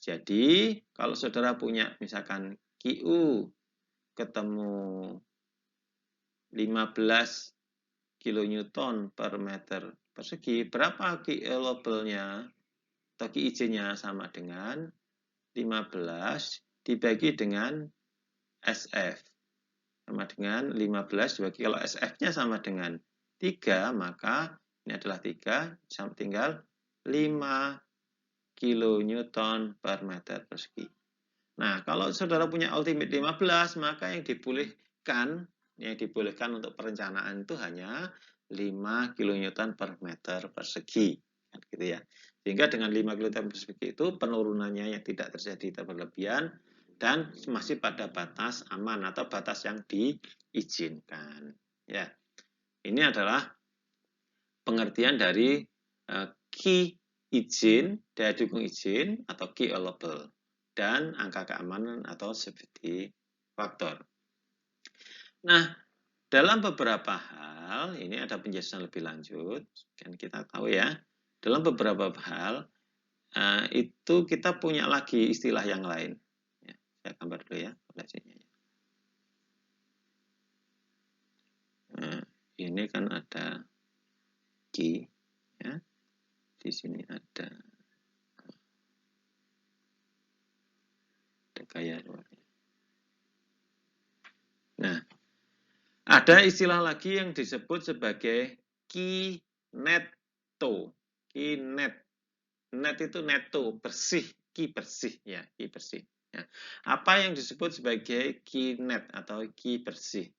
Jadi, kalau saudara punya misalkan QU ketemu 15 kilonewton per meter persegi, berapa Q allowable-nya atau Q izinnya sama dengan 15 dibagi dengan SF. Sama dengan 15 dibagi, kalau SF-nya sama dengan 3, maka ini adalah 3, tinggal 5 kilonewton per meter persegi. Nah, kalau saudara punya ultimate 15, maka yang dibolehkan untuk perencanaan itu hanya 5 kilonewton per meter persegi. Gitu ya. Sehingga dengan 5 kilonewton persegi itu penurunannya yang tidak terjadi berlebihan dan masih pada batas aman atau batas yang diizinkan. Ya. Ini adalah pengertian dari key izin, daya dukung izin atau key allowable, dan angka keamanan atau safety factor. Nah, dalam beberapa hal, ini ada penjelasan lebih lanjut, kan kita tahu ya, dalam beberapa hal, itu kita punya lagi istilah yang lain. Ya, saya gambar dulu ya, nah, ini kan ada key, ya, di sini ada gaya luarnya. Nah, ada istilah lagi yang disebut sebagai key netto. Key net. Net itu netto, bersih. Key bersih. Ya, key bersih. Ya. Apa yang disebut sebagai key net atau key bersih?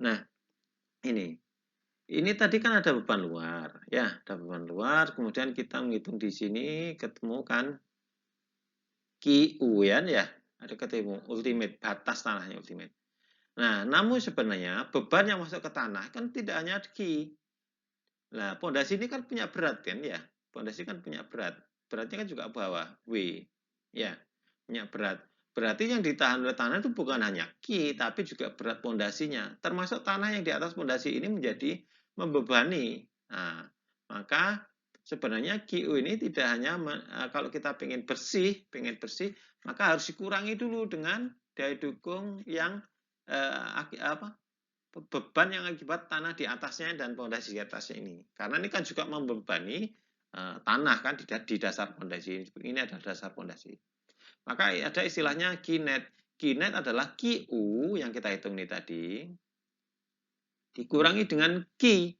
Nah, ini. Ini tadi kan ada beban luar. Ya, ada beban luar. Kemudian kita menghitung di sini, ketemu kan QU ya. Ada ketemu ultimate, batas tanahnya ultimate. Nah, namun sebenarnya beban yang masuk ke tanah kan tidak hanya Q. Nah, pondasi ini kan punya berat kan ya. Pondasi kan punya berat. Beratnya kan juga bawah, W. Ya, punya berat. Berarti yang ditahan oleh tanah itu bukan hanya Q, tapi juga berat pondasinya. Termasuk tanah yang di atas pondasi ini menjadi membebani. Nah, maka sebenarnya QU ini tidak hanya kalau kita pengen bersih, maka harus dikurangi dulu dengan daya dukung yang beban yang akibat tanah di atasnya dan pondasi di atasnya ini. Karena ini kan juga membebani tanah kan di dasar pondasi. Ini adalah dasar pondasi. Maka ada istilahnya kinet. Kinet adalah QU yang kita hitung ini tadi dikurangi dengan Q.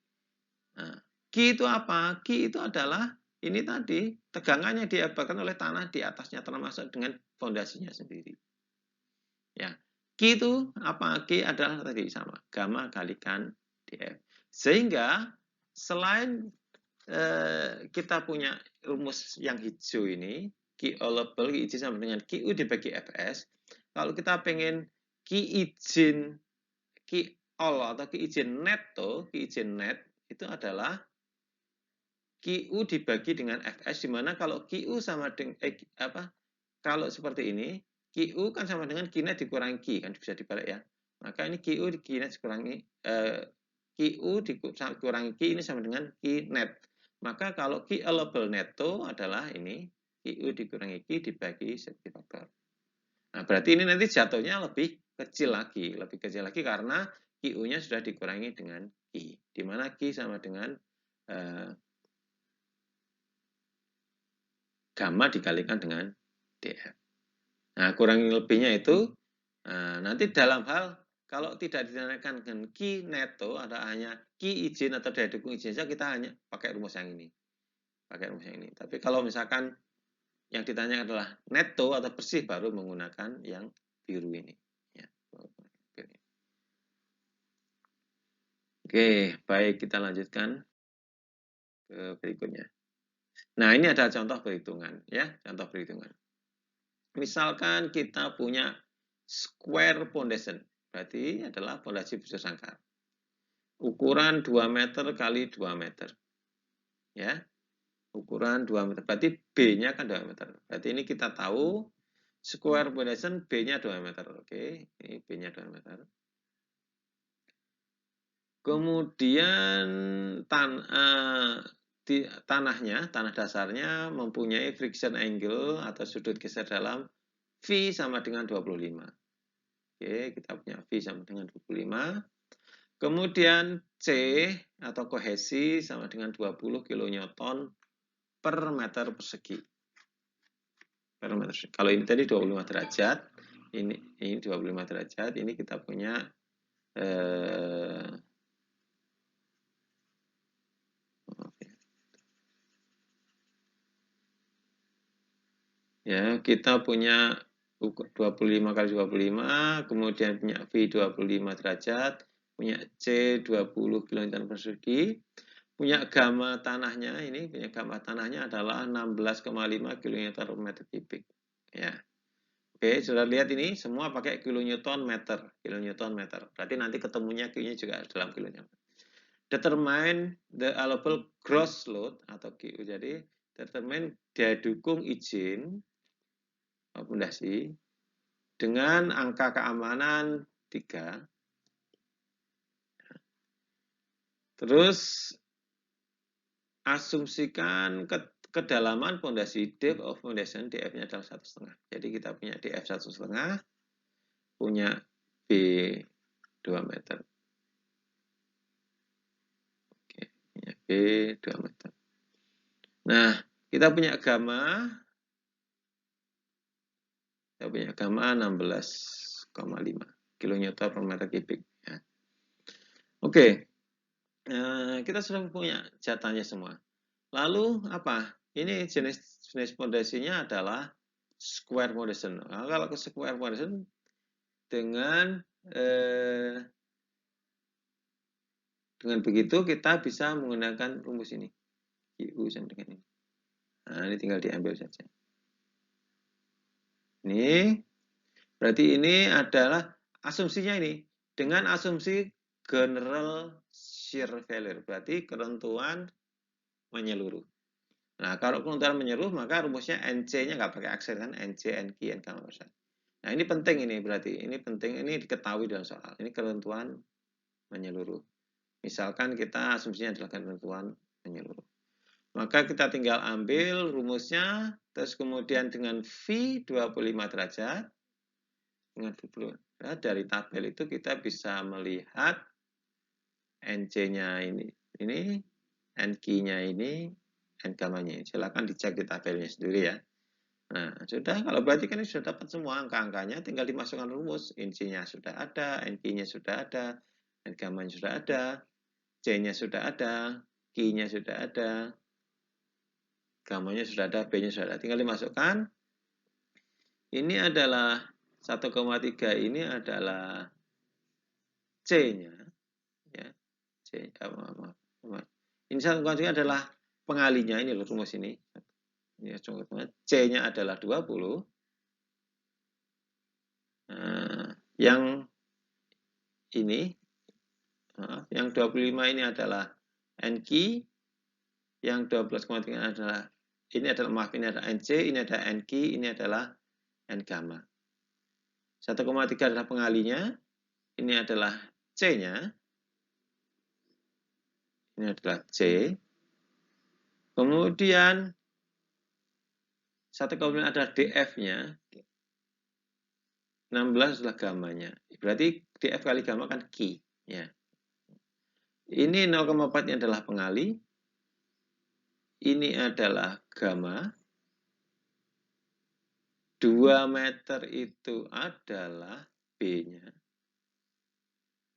Nah, Q itu apa? Q itu adalah ini tadi, tegangannya diakibatkan oleh tanah di atasnya termasuk dengan fondasinya sendiri. Ya. Q itu apa? Q adalah tadi sama, gamma kalikan dF. Sehingga selain kita punya rumus yang hijau ini, Q allowable, Q izin sama dengan QU dibagi Fs. Kalau kita pengen Q izin, Q all atau Q izin neto, Q izin net itu adalah QU dibagi dengan Fs, di mana kalau QU sama dengan kalau seperti ini, QU kan sama dengan Q net dikurangi Q, kan bisa dibalik ya. Maka ini QU di Q net dikurangi QU dikurangi Q ini sama dengan Q net. Maka kalau Q allowable neto adalah ini QU dikurangi Q dibagi safety factor. Nah, berarti ini nanti jatuhnya lebih kecil lagi karena QU-nya sudah dikurangi dengan Q, di mana Q sama dengan gamma dikalikan dengan df. Nah, kurang lebihnya itu nanti dalam hal kalau tidak ditandai dengan Q neto, ada hanya Q izin atau daya dukung izin saja, kita hanya pakai rumus yang ini. Tapi kalau misalkan yang ditanya adalah neto atau bersih, baru menggunakan yang biru ini. Ya. Oke, baik, kita lanjutkan ke berikutnya. Nah, ini ada contoh perhitungan, ya, contoh perhitungan. Misalkan kita punya square foundation, berarti adalah fondasi busur sangkar. Ukuran 2 meter kali 2 meter. Ya. Ukuran 2 meter. Berarti B-nya kan 2 meter. Berarti ini kita tahu square foundation B-nya 2 meter. Oke, ini B-nya 2 meter. Kemudian tanah dasarnya mempunyai friction angle atau sudut geser dalam V sama dengan 25. Oke, kita punya V sama dengan 25. Kemudian C atau kohesi sama dengan 20 kN per meter persegi. Kalau ini tadi 25 derajat, ini 25 derajat, ini kita punya ya, kita punya 25 kali 25, kemudian punya V 25 derajat, punya C 20 kN persegi, punya gamma tanahnya adalah 16,5 kN per meter kubik. Ya. Oke, sudah lihat ini semua pakai kilonewton meter. Berarti nanti ketemunya Q-nya juga dalam kilonewton. Determine the allowable gross load atau QU. Jadi determine daya dukung izin fondasi dengan angka keamanan 3. Terus asumsikan kedalaman fondasi depth of foundation, df-nya adalah 1,5. Jadi kita punya df 1,5, punya B 2 meter. Oke, punya B 2 meter. Nah, kita punya gamma 16,5 kilonewton per meter kubik. Ya. Oke, kita sudah punya jatahnya semua. Lalu apa? Ini jenis fondasinya adalah square foundation. Nah, kalau ke square foundation dengan begitu kita bisa menggunakan rumus ini. QU sama dengan ini. Nah, ini tinggal diambil saja. Ini berarti ini adalah asumsinya ini dengan asumsi general shear failure, berarti kerentuan menyeluruh. Nah, kalau kerentuan menyeluruh maka rumusnya NC-nya nggak pakai aksen kan, NC, NQ, NK besar. Nah, ini penting ini berarti, ini diketahui dalam soal. Ini kerentuan menyeluruh. Misalkan kita asumsinya adalah kerentuan menyeluruh. Maka kita tinggal ambil rumusnya, terus kemudian dengan V 25 derajat, dengan V 25 derajat, dari tabel itu kita bisa melihat NC-nya ini, NQ-nya ini, N-gamanya. Silakan dicek di tabelnya sendiri ya. Nah, sudah, kalau berarti kan ini sudah dapat semua angka-angkanya, tinggal dimasukkan rumus. NC-nya sudah ada, NQ-nya sudah ada, N-gamanya sudah ada, C-nya sudah ada, Q-nya sudah ada, gamanya sudah ada, B-nya sudah ada. Tinggal dimasukkan. Ini adalah 1,3 ini adalah C-nya. Ya, C. Ini 1,3 adalah pengalinya. Ini loh rumus ini. C-nya adalah 20. Yang ini, yang 25 ini adalah NQ, yang 12,3 adalah ini adalah NC, ini adalah NQ, ini adalah N gamma. 1,3 adalah pengalinya, ini adalah C-nya, ini adalah C. Kemudian 1,5 adalah DF-nya, 16 adalah gamanya. Berarti DF kali gamma kan Q. Ya. Ini 0,4 ini adalah pengali. Ini adalah gamma. 2 meter itu adalah B-nya.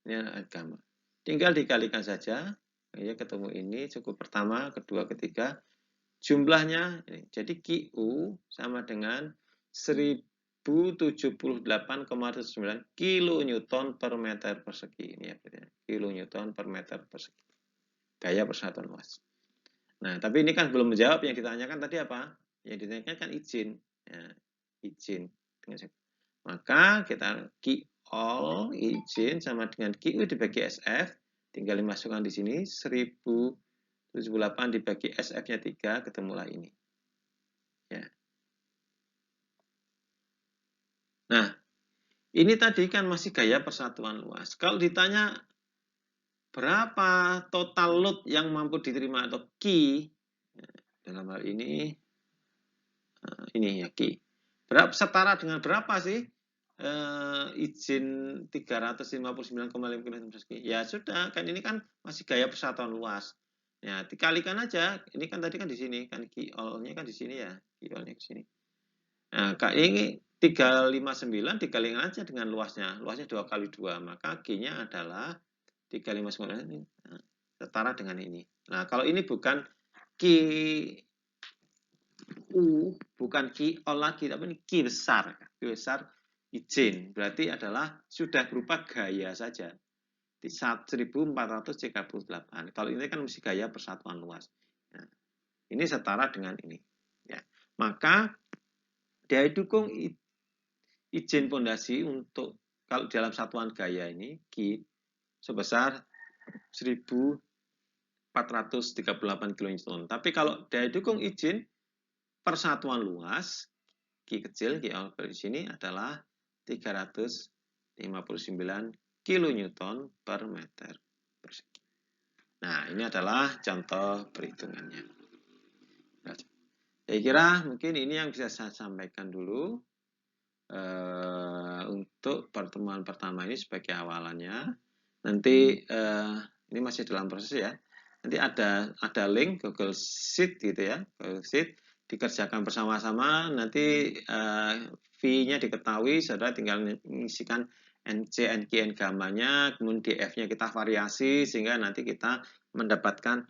Ini adalah gamma. Tinggal dikalikan saja. Ya, ketemu ini cukup pertama, kedua, ketiga. Jumlahnya, jadi QU sama dengan 1078,9 kilonewton per meter persegi. Ini ya, kilonewton per meter persegi. Gaya persatuan luas. Nah, tapi ini kan belum menjawab. Yang kita tanyakan tadi apa? Yang ditanyakan kan izin. Ya, izin. Maka kita Q all izin sama dengan QU dibagi SF. Tinggal dimasukkan di sini 1078 dibagi SF-nya 3, ketemulah ini. Ya. Nah, ini tadi kan masih gaya persatuan luas. Kalau ditanya berapa total load yang mampu diterima atau Q, dalam hal ini ya Q. Setara dengan berapa sih izin 359,5 km persegi? Ya sudah, kan ini kan masih gaya persatuan luas. Ya, dikalikan aja. Ini kan tadi kan di sini, kan Q all-nya kan di sini ya. Q all-nya di sini. Nah, ini 359 dikalikan aja dengan luasnya. Luasnya 2 kali 2, maka G-nya adalah 359 ini. Nah, setara dengan ini. Nah, kalau ini bukan Q U, bukan Q all lagi, tapi ini Q besar. Q besar izin. Berarti adalah sudah berupa gaya saja. Di 1438. Kalau ini kan mesti gaya persatuan luas. Nah, ini setara dengan ini. Ya. Maka daya dukung izin pondasi untuk kalau dalam satuan gaya ini Q sebesar 1438 kN. Tapi kalau daya dukung izin persatuan luas Q kecil Q di sini adalah 359 kN per meter persegi. Nah, ini adalah contoh perhitungannya. Saya kira mungkin ini yang bisa saya sampaikan dulu untuk pertemuan pertama ini sebagai awalannya. Nanti ini masih dalam proses ya. Nanti ada link Google Sheet gitu ya, Google Sheet dikerjakan bersama-sama. Nanti V-nya diketahui, saudara tinggal mengisikan NC, NQ, N gamanya, kemudian DF-nya kita variasi sehingga nanti kita mendapatkan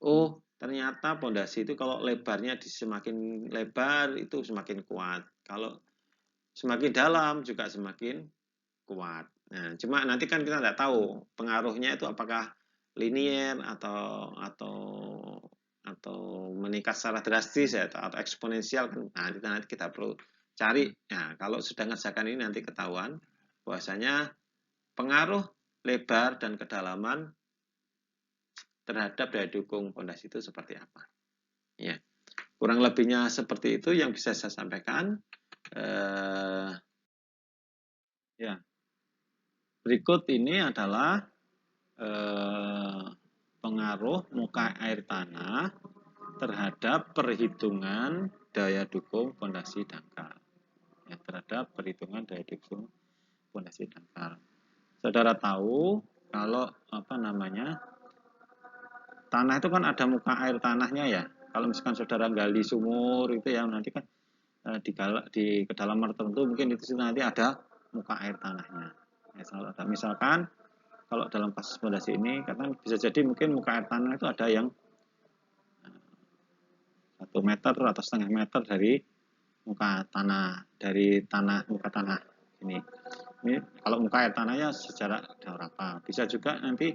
oh ternyata pondasi itu kalau lebarnya semakin lebar itu semakin kuat. Kalau semakin dalam juga semakin kuat. Nah, cuma nanti kan kita tidak tahu pengaruhnya itu apakah linier atau meningkat secara drastis ya, atau eksponensial. Nah, nanti kita perlu cari. Nah, kalau sudah ngerjakan ini nanti ketahuan bahwasanya pengaruh lebar dan kedalaman terhadap daya dukung pondasi itu seperti apa. Ya, kurang lebihnya seperti itu yang bisa saya sampaikan. Ya, berikut ini adalah pengaruh muka air tanah terhadap perhitungan daya dukung pondasi dangkal. Ya, terhadap perhitungan daya dukung pondasi dangkal. Saudara tahu kalau tanah itu kan ada muka air tanahnya ya. Kalau misalkan saudara gali sumur itu ya nanti kan di kedalaman tertentu mungkin itu nanti ada muka air tanahnya. Misalkan kalau dalam kasus pondasi ini karena bisa jadi mungkin muka air tanah itu ada yang 1 meter atau setengah meter dari muka tanah, muka tanah ini. Ini kalau muka air tanahnya sejarak berapa? Bisa juga nanti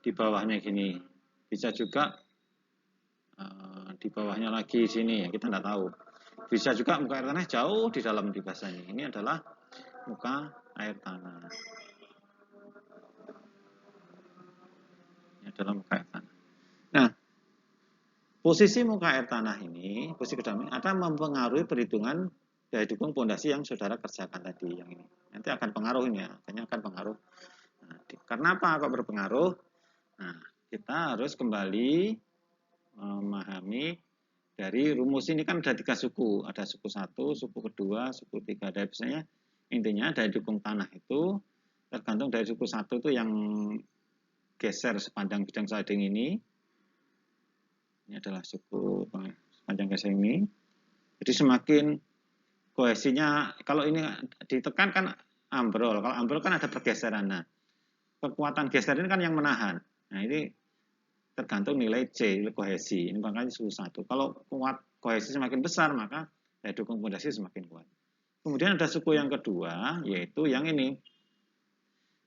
di bawahnya gini, bisa juga di bawahnya lagi sini ya, kita nggak tahu. Bisa juga muka air tanah jauh di dalam di basanya. Ini adalah muka air tanah. Ini adalah muka air tanah. Nah, posisi muka air tanah ini, posisi kedalaman akan mempengaruhi perhitungan daya dukung pondasi yang saudara kerjakan tadi yang ini. Nanti akan pengaruh ini ya, akan pengaruh. Nah, karena apa kok berpengaruh? Nah, kita harus kembali memahami dari rumus ini kan ada 3 suku, ada suku 1, suku kedua, suku 3. Dari biasanya intinya daya dukung tanah itu tergantung dari suku 1 itu yang geser sepanjang bidang sliding ini. Ini adalah suku sepanjang geser ini. Jadi semakin kohesinya, kalau ini ditekan kan ambrol. Kalau ambrol kan ada pergeseran. Nah, kekuatan geser ini kan yang menahan. Nah, ini tergantung nilai C, nilai kohesi. Ini makanya suku 1. Kalau kuat kohesi semakin besar, maka daya dukung pondasi semakin kuat. Kemudian ada suku yang kedua, yaitu yang ini.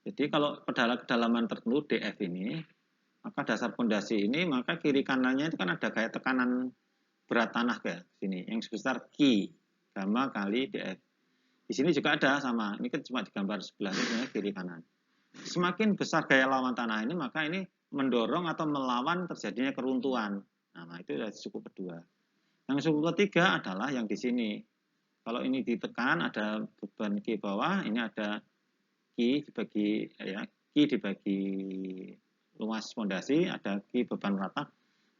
Jadi kalau kedalaman tertentu DF ini, maka dasar pondasi ini, maka kiri kanannya itu kan ada kayak tekanan berat tanah kayak sini, yang sebesar Q, gamma kali DF. Di sini juga ada sama, ini kan cuma digambar sebelah ini kiri kanan. Semakin besar gaya lawan tanah ini, maka ini mendorong atau melawan terjadinya keruntuhan. Nah, itu dari suku kedua. Yang suku ketiga adalah yang di sini. Kalau ini ditekan, ada beban Q bawah, ini ada Q dibagi luas pondasi, ada Q beban rata.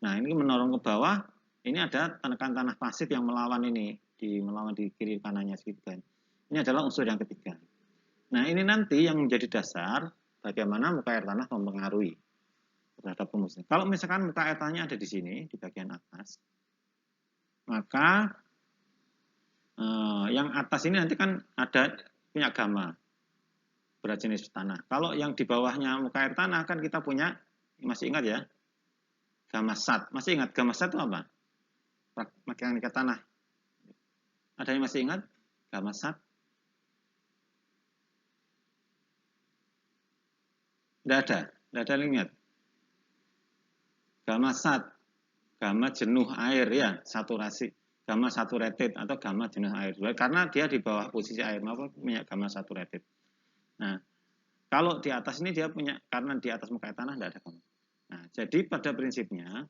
Nah, ini mendorong ke bawah, ini ada tekan tanah pasif yang melawan ini, melawan di kiri kanannya segitiga. Ini adalah unsur yang ketiga. Nah, ini nanti yang menjadi dasar bagaimana muka air tanah mempengaruhi terhadap rumusnya. Kalau misalkan muka air tanahnya ada di sini, di bagian atas, maka yang atas ini nanti kan ada punya gamma berat jenis tanah. Kalau yang di bawahnya muka air tanah kan kita punya, masih ingat ya, gamma sat. Masih ingat gamma sat itu apa? Mekanika tanah. Ada yang masih ingat gamma sat? Tidak ada yang ingat. Gamma sat, gamma jenuh air ya, saturasi. Gamma saturated atau gamma jenuh air. Karena dia di bawah posisi air, maka punya gamma saturated. Nah, kalau di atas ini dia punya, karena di atas muka tanah tidak ada gamma. Nah, jadi pada prinsipnya,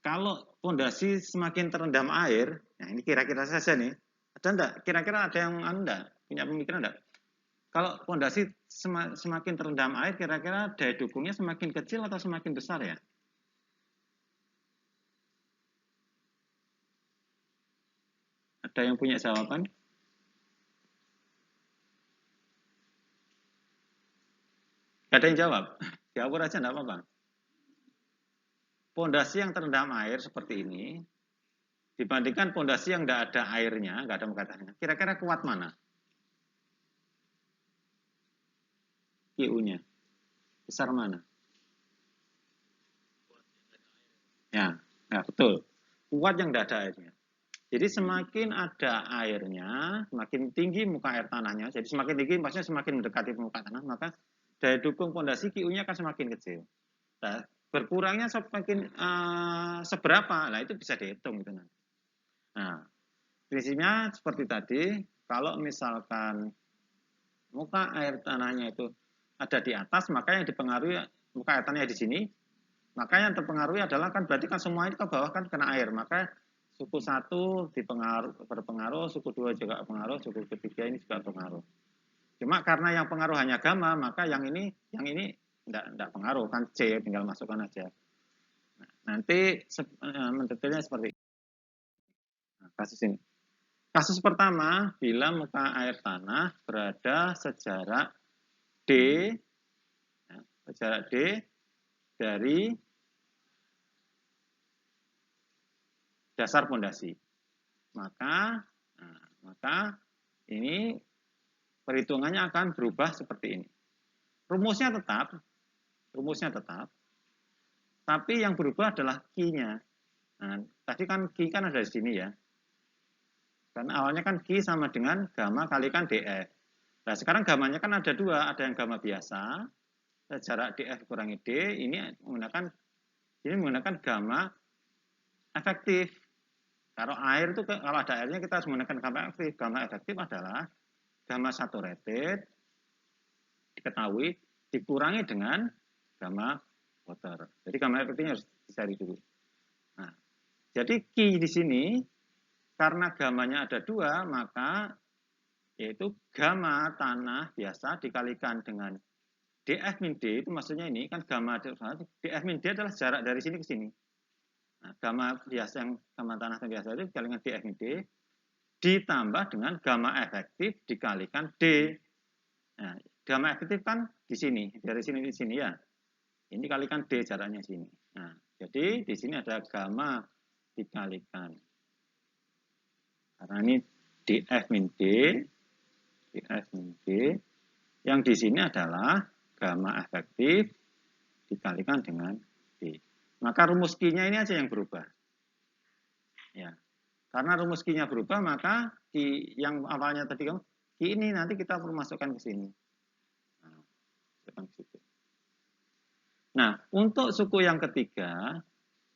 kalau pondasi semakin terendam air, nah ini kira-kira saja nih, ada enggak? Kira-kira ada yang enggak? Punya pemikiran enggak? Kalau pondasi semakin terendam air, kira-kira daya dukungnya semakin kecil atau semakin besar ya? Ada yang punya jawaban? Gak ada yang jawab? Jawab aja enggak apa-apa. Pondasi yang terendam air seperti ini, dibandingkan pondasi yang enggak ada airnya, enggak ada muka tanahnya, kira-kira kuat mana? QU-nya. Besar mana? Ya, betul. Kuat yang enggak ada airnya. Jadi semakin ada airnya, semakin tinggi muka air tanahnya, jadi semakin tinggi maksudnya semakin mendekati muka tanah, maka daya dukung pondasi QU-nya akan semakin kecil. Nah, berkurangnya semakin seberapa? Nah, itu bisa dihitung itu nanti. Nah, prinsipnya seperti tadi, kalau misalkan muka air tanahnya itu ada di atas, maka yang dipengaruhi muka air tanahnya di sini, maka yang terpengaruhi adalah kan berarti kan semua itu ke bawah kan kena air, maka suku 1 berpengaruh, suku 2 juga pengaruh, suku ketiga ini juga pengaruh. Cuma karena yang pengaruh hanya gamma, maka yang ini enggak pengaruh, kan C, tinggal masukkan aja. Nah, nanti mendetailnya seperti ini. Nah, kasus ini. Kasus pertama, bila muka air tanah berada sejarak D, sejarak D dari dasar pondasi. Maka ini perhitungannya akan berubah seperti ini. Rumusnya tetap, tapi yang berubah adalah Q-nya. Nah, tadi kan Q kan ada di sini ya. Karena awalnya kan Q sama dengan gamma kalikan DF. Nah, sekarang gamanya kan ada dua, ada yang gamma biasa, jarak DF kurangi D, ini menggunakan gamma efektif. Kalau air itu, kalau ada airnya kita harus menggunakan gamma efektif. Gamma efektif adalah gamma saturated, diketahui, dikurangi dengan gamma water. Jadi gamma efektifnya harus dicari dulu. Nah, jadi Q di sini, karena gamanya ada dua, maka yaitu gamma tanah biasa dikalikan dengan dF min D, itu maksudnya ini, kan gamma dF min D adalah jarak dari sini ke sini. Nah, gamma biasa yang gamma tanah biasa itu dikalikan dF min D, ditambah dengan gamma efektif dikalikan D. Nah, gamma efektif kan di sini, dari sini di sini ya. Ini kalikan D jaraknya sini. Nah, jadi di sini ada gamma dikalikan. Karena ini dF min D, dF min D. Yang di sini adalah gamma efektif dikalikan dengan D. Maka rumus Q-nya ini aja yang berubah. Ya. Karena rumus Q-nya berubah, maka Q yang awalnya tadi Q ini nanti kita perlu masukkan ke sini. Nah, untuk suku yang ketiga,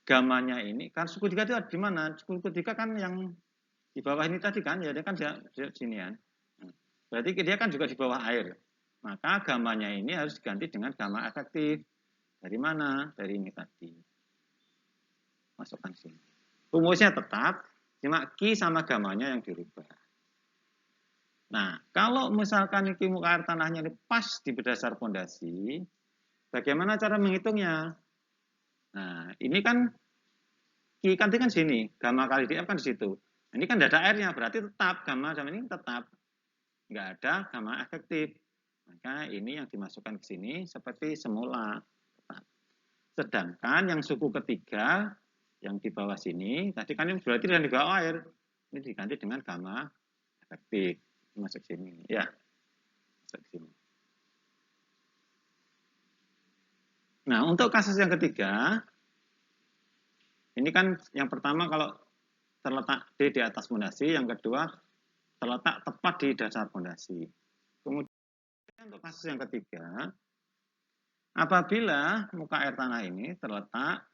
gamanya ini, kan suku ketiga itu di mana? Suku ketiga kan yang di bawah ini tadi kan, ya dia kan di sini kan. Berarti dia kan juga di bawah air. Maka gamanya ini harus diganti dengan gamma efektif. Dari mana? Dari ini tadi. Masukkan sini. Rumusnya tetap, cuma Q sama gamanya yang dirubah. Nah, kalau misalkan Q muka air tanahnya ini pas di berdasar fondasi, bagaimana cara menghitungnya? Nah, ini kan Q kan sini, gamma kali DF kan di situ. Ini kan tidak ada airnya, berarti tetap gamma sama ini tetap. Nggak ada gamma efektif. Maka ini yang dimasukkan ke sini seperti semula. Sedangkan yang suku ketiga, yang di bawah sini, tadi kan ini berarti di bawah air. Ini diganti dengan gamma efektif. Masuk sini. Ya, masuk sini. Nah, untuk kasus yang ketiga, ini kan yang pertama kalau terletak D di atas fondasi, yang kedua terletak tepat di dasar fondasi. Kemudian untuk kasus yang ketiga, apabila muka air tanah ini terletak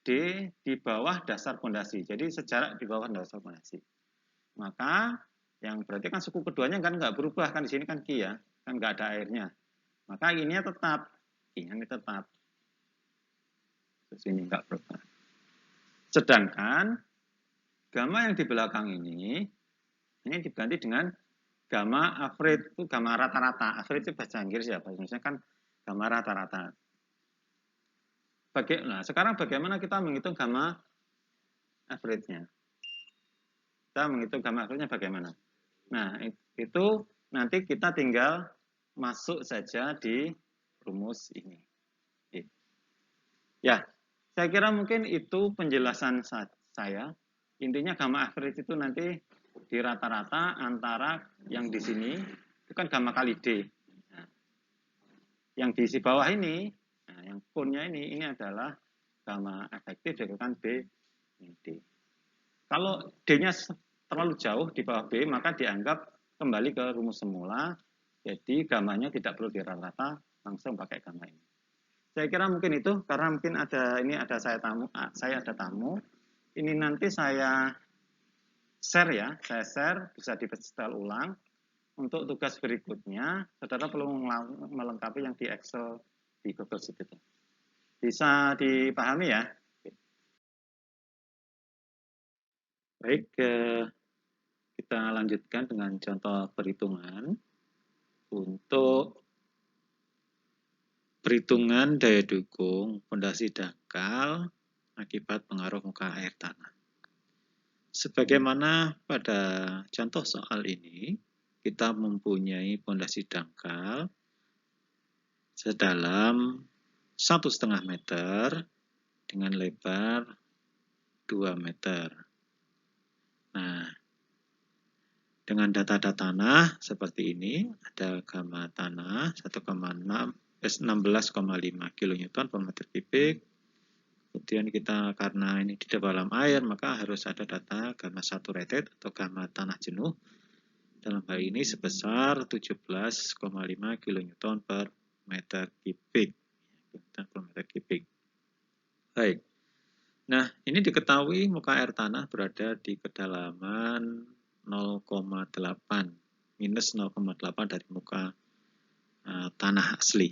di bawah dasar fondasi, jadi sejarak di bawah dasar fondasi, maka yang berarti kan suku keduanya kan nggak berubah, kan di sini kan Q ya, kan nggak ada airnya, maka ini tetap, ini tetap, terus ini nggak berubah. Sedangkan gamma yang di belakang ini diganti dengan gamma average, itu gamma rata-rata. Average itu bahasa Inggris ya, bahasa Indonesia kan gamma rata-rata. Nah, sekarang bagaimana kita menghitung gamma average-nya? Kita menghitung gamma average-nya bagaimana? Nah, itu nanti kita tinggal masuk saja di rumus ini. Ya, saya kira mungkin itu penjelasan saya. Intinya gamma average itu nanti di rata-rata antara yang di sini, itu kan gamma kali D. Nah, yang di sisi bawah ini, nah, yang cone-nya ini adalah gamma efektif dikalikan B D. Kalau D-nya terlalu jauh di bawah B, maka dianggap kembali ke rumus semula. Jadi gamanya tidak perlu dirata-rata, langsung pakai gamma ini. Saya kira mungkin itu, karena mungkin ada saya ada tamu. Ini nanti saya share ya, saya share, bisa di-install ulang. Untuk tugas berikutnya, saudara perlu melengkapi yang di Excel di Google Sheet itu. Bisa dipahami ya? Baik, kita lanjutkan dengan contoh perhitungan. Untuk perhitungan daya dukung fondasi dangkal akibat pengaruh muka air tanah. Sebagaimana pada contoh soal ini, kita mempunyai fondasi dangkal sedalam 1,5 meter dengan lebar 2 meter. Nah, dengan data tanah seperti ini, ada gamma tanah 16,5 kN per meter kubik, Kemudian kita karena ini di dalam air, maka harus ada data gamma saturated atau gamma tanah jenuh. Dalam hal ini sebesar 17,5 kN per meter kubik. Baik. Nah, ini diketahui muka air tanah berada di kedalaman 0,8 minus 0,8 dari muka tanah asli.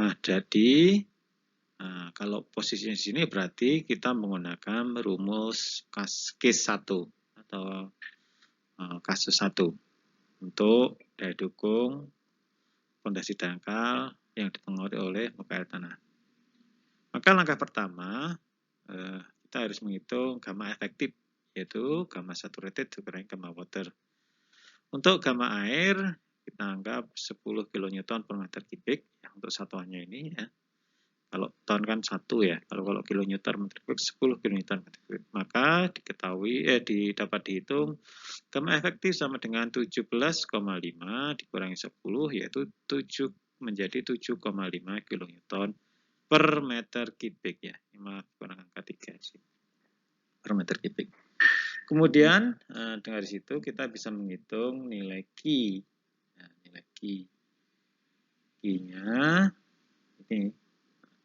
Nah, jadi kalau posisinya di sini berarti kita menggunakan rumus case 1 atau kasus 1 untuk daya dukung fondasi dangkal yang dipengaruhi oleh muka air tanah. Maka langkah pertama kita harus menghitung gamma efektif, yaitu gamma saturated dikurangi gamma water. Untuk gamma air kita anggap 10 kN per meter kubik ya, untuk satuannya ini ya. Kalau ton kan 1 ya, kalau kilonewton meter kubik 10 kN meter kubik. Maka dapat dihitung gamma efektif sama dengan 17,5 dikurangi 10 yaitu menjadi 7,5 kN per meter kubik ya. Maaf kurang angka 3 sih. Per meter kubik. Kemudian dari situ kita bisa menghitung nilai Q. Nah, nilai Q-nya ini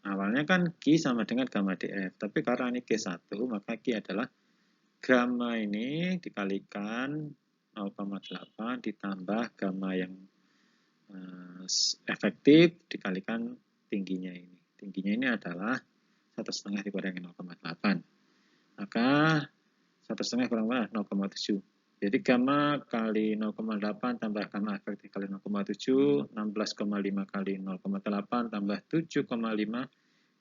awalnya kan Q sama dengan gamma df, tapi karena ini Q1 maka Q adalah gamma ini dikalikan 0,8 ditambah gamma yang efektif dikalikan tingginya ini. Tingginya ini adalah 1,5 dikurangi 0,8. Maka 1,5 kurang 0,7. Jadi gamma kali 0,8 tambah gamma efektif kali 0,7, 16,5 kali 0,8 tambah 7,5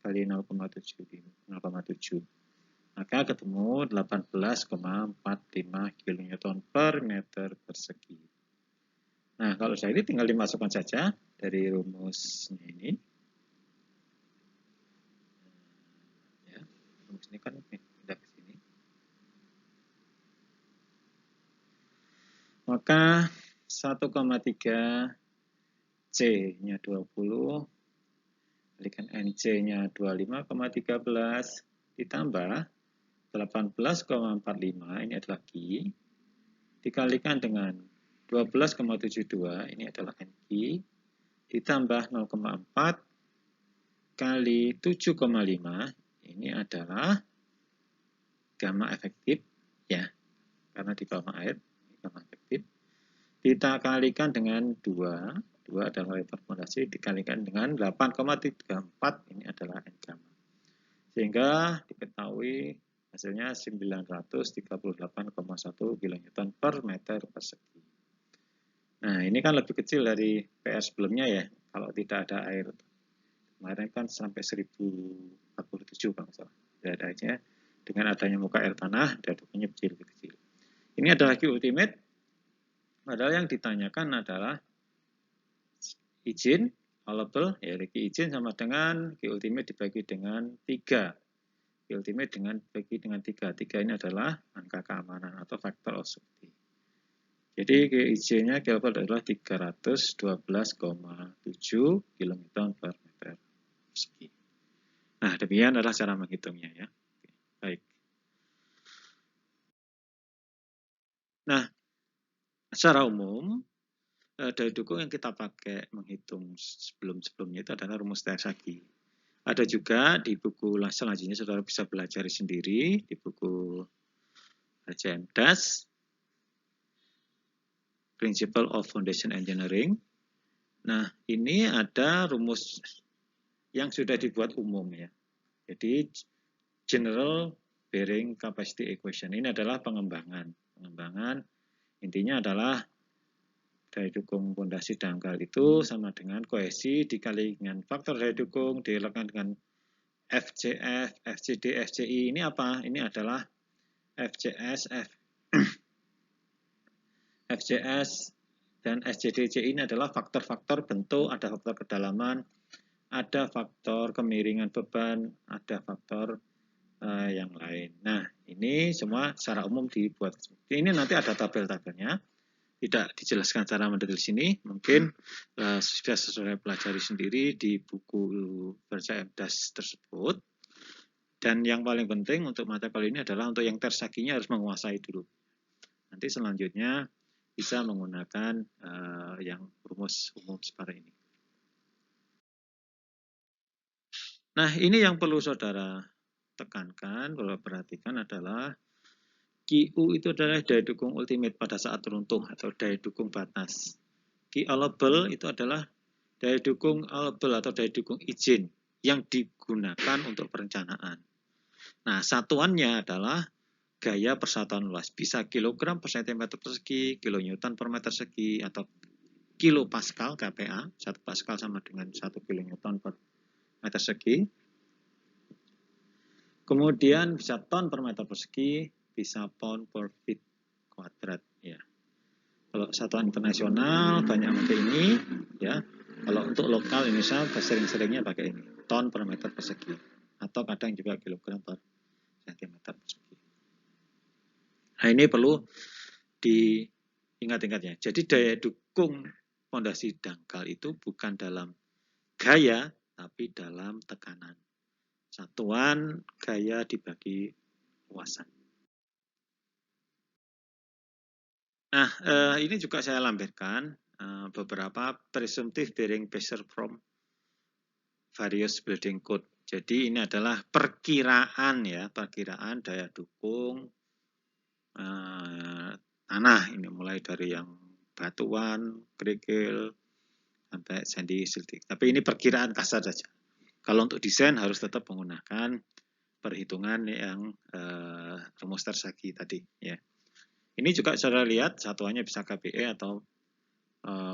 kali 0,7. Maka ketemu 18,45 kN per meter persegi. Nah, kalau saya ini tinggal dimasukkan saja dari rumusnya ini. Ya, rumus ini kan pindah ke sini. Maka 1,3 C-nya 20 kalikan NC-nya 25,13 ditambah 18,45 ini adalah Q dikalikan dengan 12,72 ini adalah NQ ditambah 0,4 kali 7,5 ini adalah gamma efektif ya, karena di bawah air gamma efektif kita kalikan dengan 2 adalah lebar fondasi dikalikan dengan 8,34 ini adalah N gamma, sehingga diketahui hasilnya 938,1 kN per meter persegi. Nah, ini kan lebih kecil dari PR sebelumnya ya, kalau tidak ada air. Kemarin kan sampai 1047 Bang, airnya. Dengan adanya muka air tanah, daya dukungnya lebih kecil. Ini adalah Q ultimate, padahal yang ditanyakan adalah izin, allowable, ya izin sama dengan Q ultimate dibagi dengan 3. Ultimate dibagi dengan 3. 3 ini adalah angka keamanan atau factor of safety. Jadi IJ-nya adalah 312,7 kN per meter persegi. Nah, demikian adalah cara menghitungnya ya. Baik. Nah, secara umum daya dukung yang kita pakai menghitung sebelumnya itu adalah rumus Tersagi. Ada juga di buku selanjutnya saudara bisa belajar sendiri di buku HCM DAS, Principle of Foundation Engineering. Nah, ini ada rumus yang sudah dibuat umum ya. Jadi General Bearing Capacity Equation ini adalah pengembangan. Pengembangan intinya adalah daya dukung fondasi dangkal itu sama dengan kohesi dikali dengan faktor daya dukung dilakukan dengan FCF, FCD, FCI. Ini apa? Ini adalah FCS, FCS dan SCDC ini adalah faktor-faktor bentuk, ada faktor kedalaman, ada faktor kemiringan beban, ada faktor yang lain. Nah, ini semua secara umum dibuat. Ini nanti ada tabel-tabelnya. Tidak dijelaskan secara mendetail di sini, mungkin bisa saudara pelajari sendiri di buku HCM DAS tersebut. Dan yang paling penting untuk mata kuliah ini adalah untuk yang tersakinya harus menguasai dulu. Nanti selanjutnya bisa menggunakan yang rumus umum seperti ini. Nah, ini yang perlu saudara tekankan, perlu perhatikan adalah QU itu adalah daya dukung ultimate pada saat runtuh atau daya dukung batas. Q allowable itu adalah daya dukung allowable atau daya dukung izin yang digunakan untuk perencanaan. Nah, satuannya adalah gaya persatuan luas. Bisa kilogram per sentimeter persegi, kilonewton per meter persegi, atau kilopascal KPA. 1 pascal sama dengan 1 kilonewton per meter persegi. Kemudian bisa ton per meter persegi, bisa pound per feet kuadrat. Ya. Kalau satuan internasional banyak pakai ini, ya. Kalau untuk lokal Indonesia sering-seringnya pakai ini, ton per meter persegi, atau kadang juga kilogram per sentimeter persegi. Nah, ini perlu diingat-ingat ya. Jadi daya dukung fondasi dangkal itu bukan dalam gaya, tapi dalam tekanan. Satuan gaya dibagi luasan. Nah, ini juga saya lampirkan beberapa presumptive bearing pressure from various building code. Jadi ini adalah perkiraan ya, perkiraan daya dukung tanah. Ini mulai dari yang batuan, kerikil, sampai sandy silting. Tapi ini perkiraan kasar saja. Kalau untuk desain harus tetap menggunakan perhitungan yang rumus Tersagi tadi ya. Ini juga saudara lihat satuannya bisa KPE atau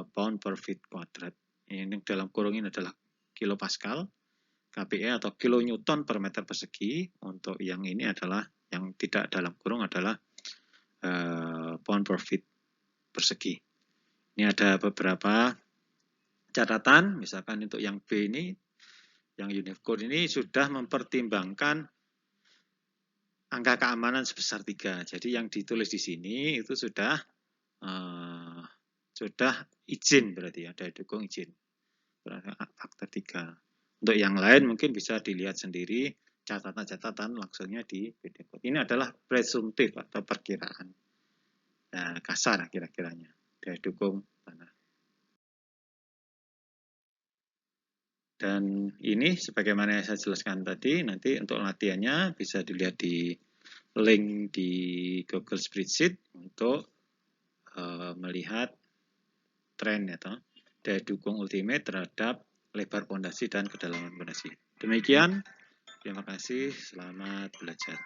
pound per feet kuadrat. Ini dalam kurung ini adalah kilopascal, KPE atau kilonewton per meter persegi. Untuk yang ini adalah yang tidak dalam kurung adalah pound per feet persegi. Ini ada beberapa catatan, misalkan untuk yang B ini, yang Unicode ini sudah mempertimbangkan angka keamanan sebesar 3. Jadi yang ditulis di sini itu sudah izin berarti ya, daya dukung izin. Faktor 3. Untuk yang lain mungkin bisa dilihat sendiri catatan-catatan langsungnya di PD Code. Ini adalah presumptif atau perkiraan. Nah, kasar kira-kiranya daya dukung tanah. Dan ini sebagaimana yang saya jelaskan tadi, nanti untuk latihannya bisa dilihat di link di Google Spreadsheet untuk melihat tren atau daya dukung ultimate terhadap lebar pondasi dan kedalaman pondasi. Demikian, terima kasih, selamat belajar.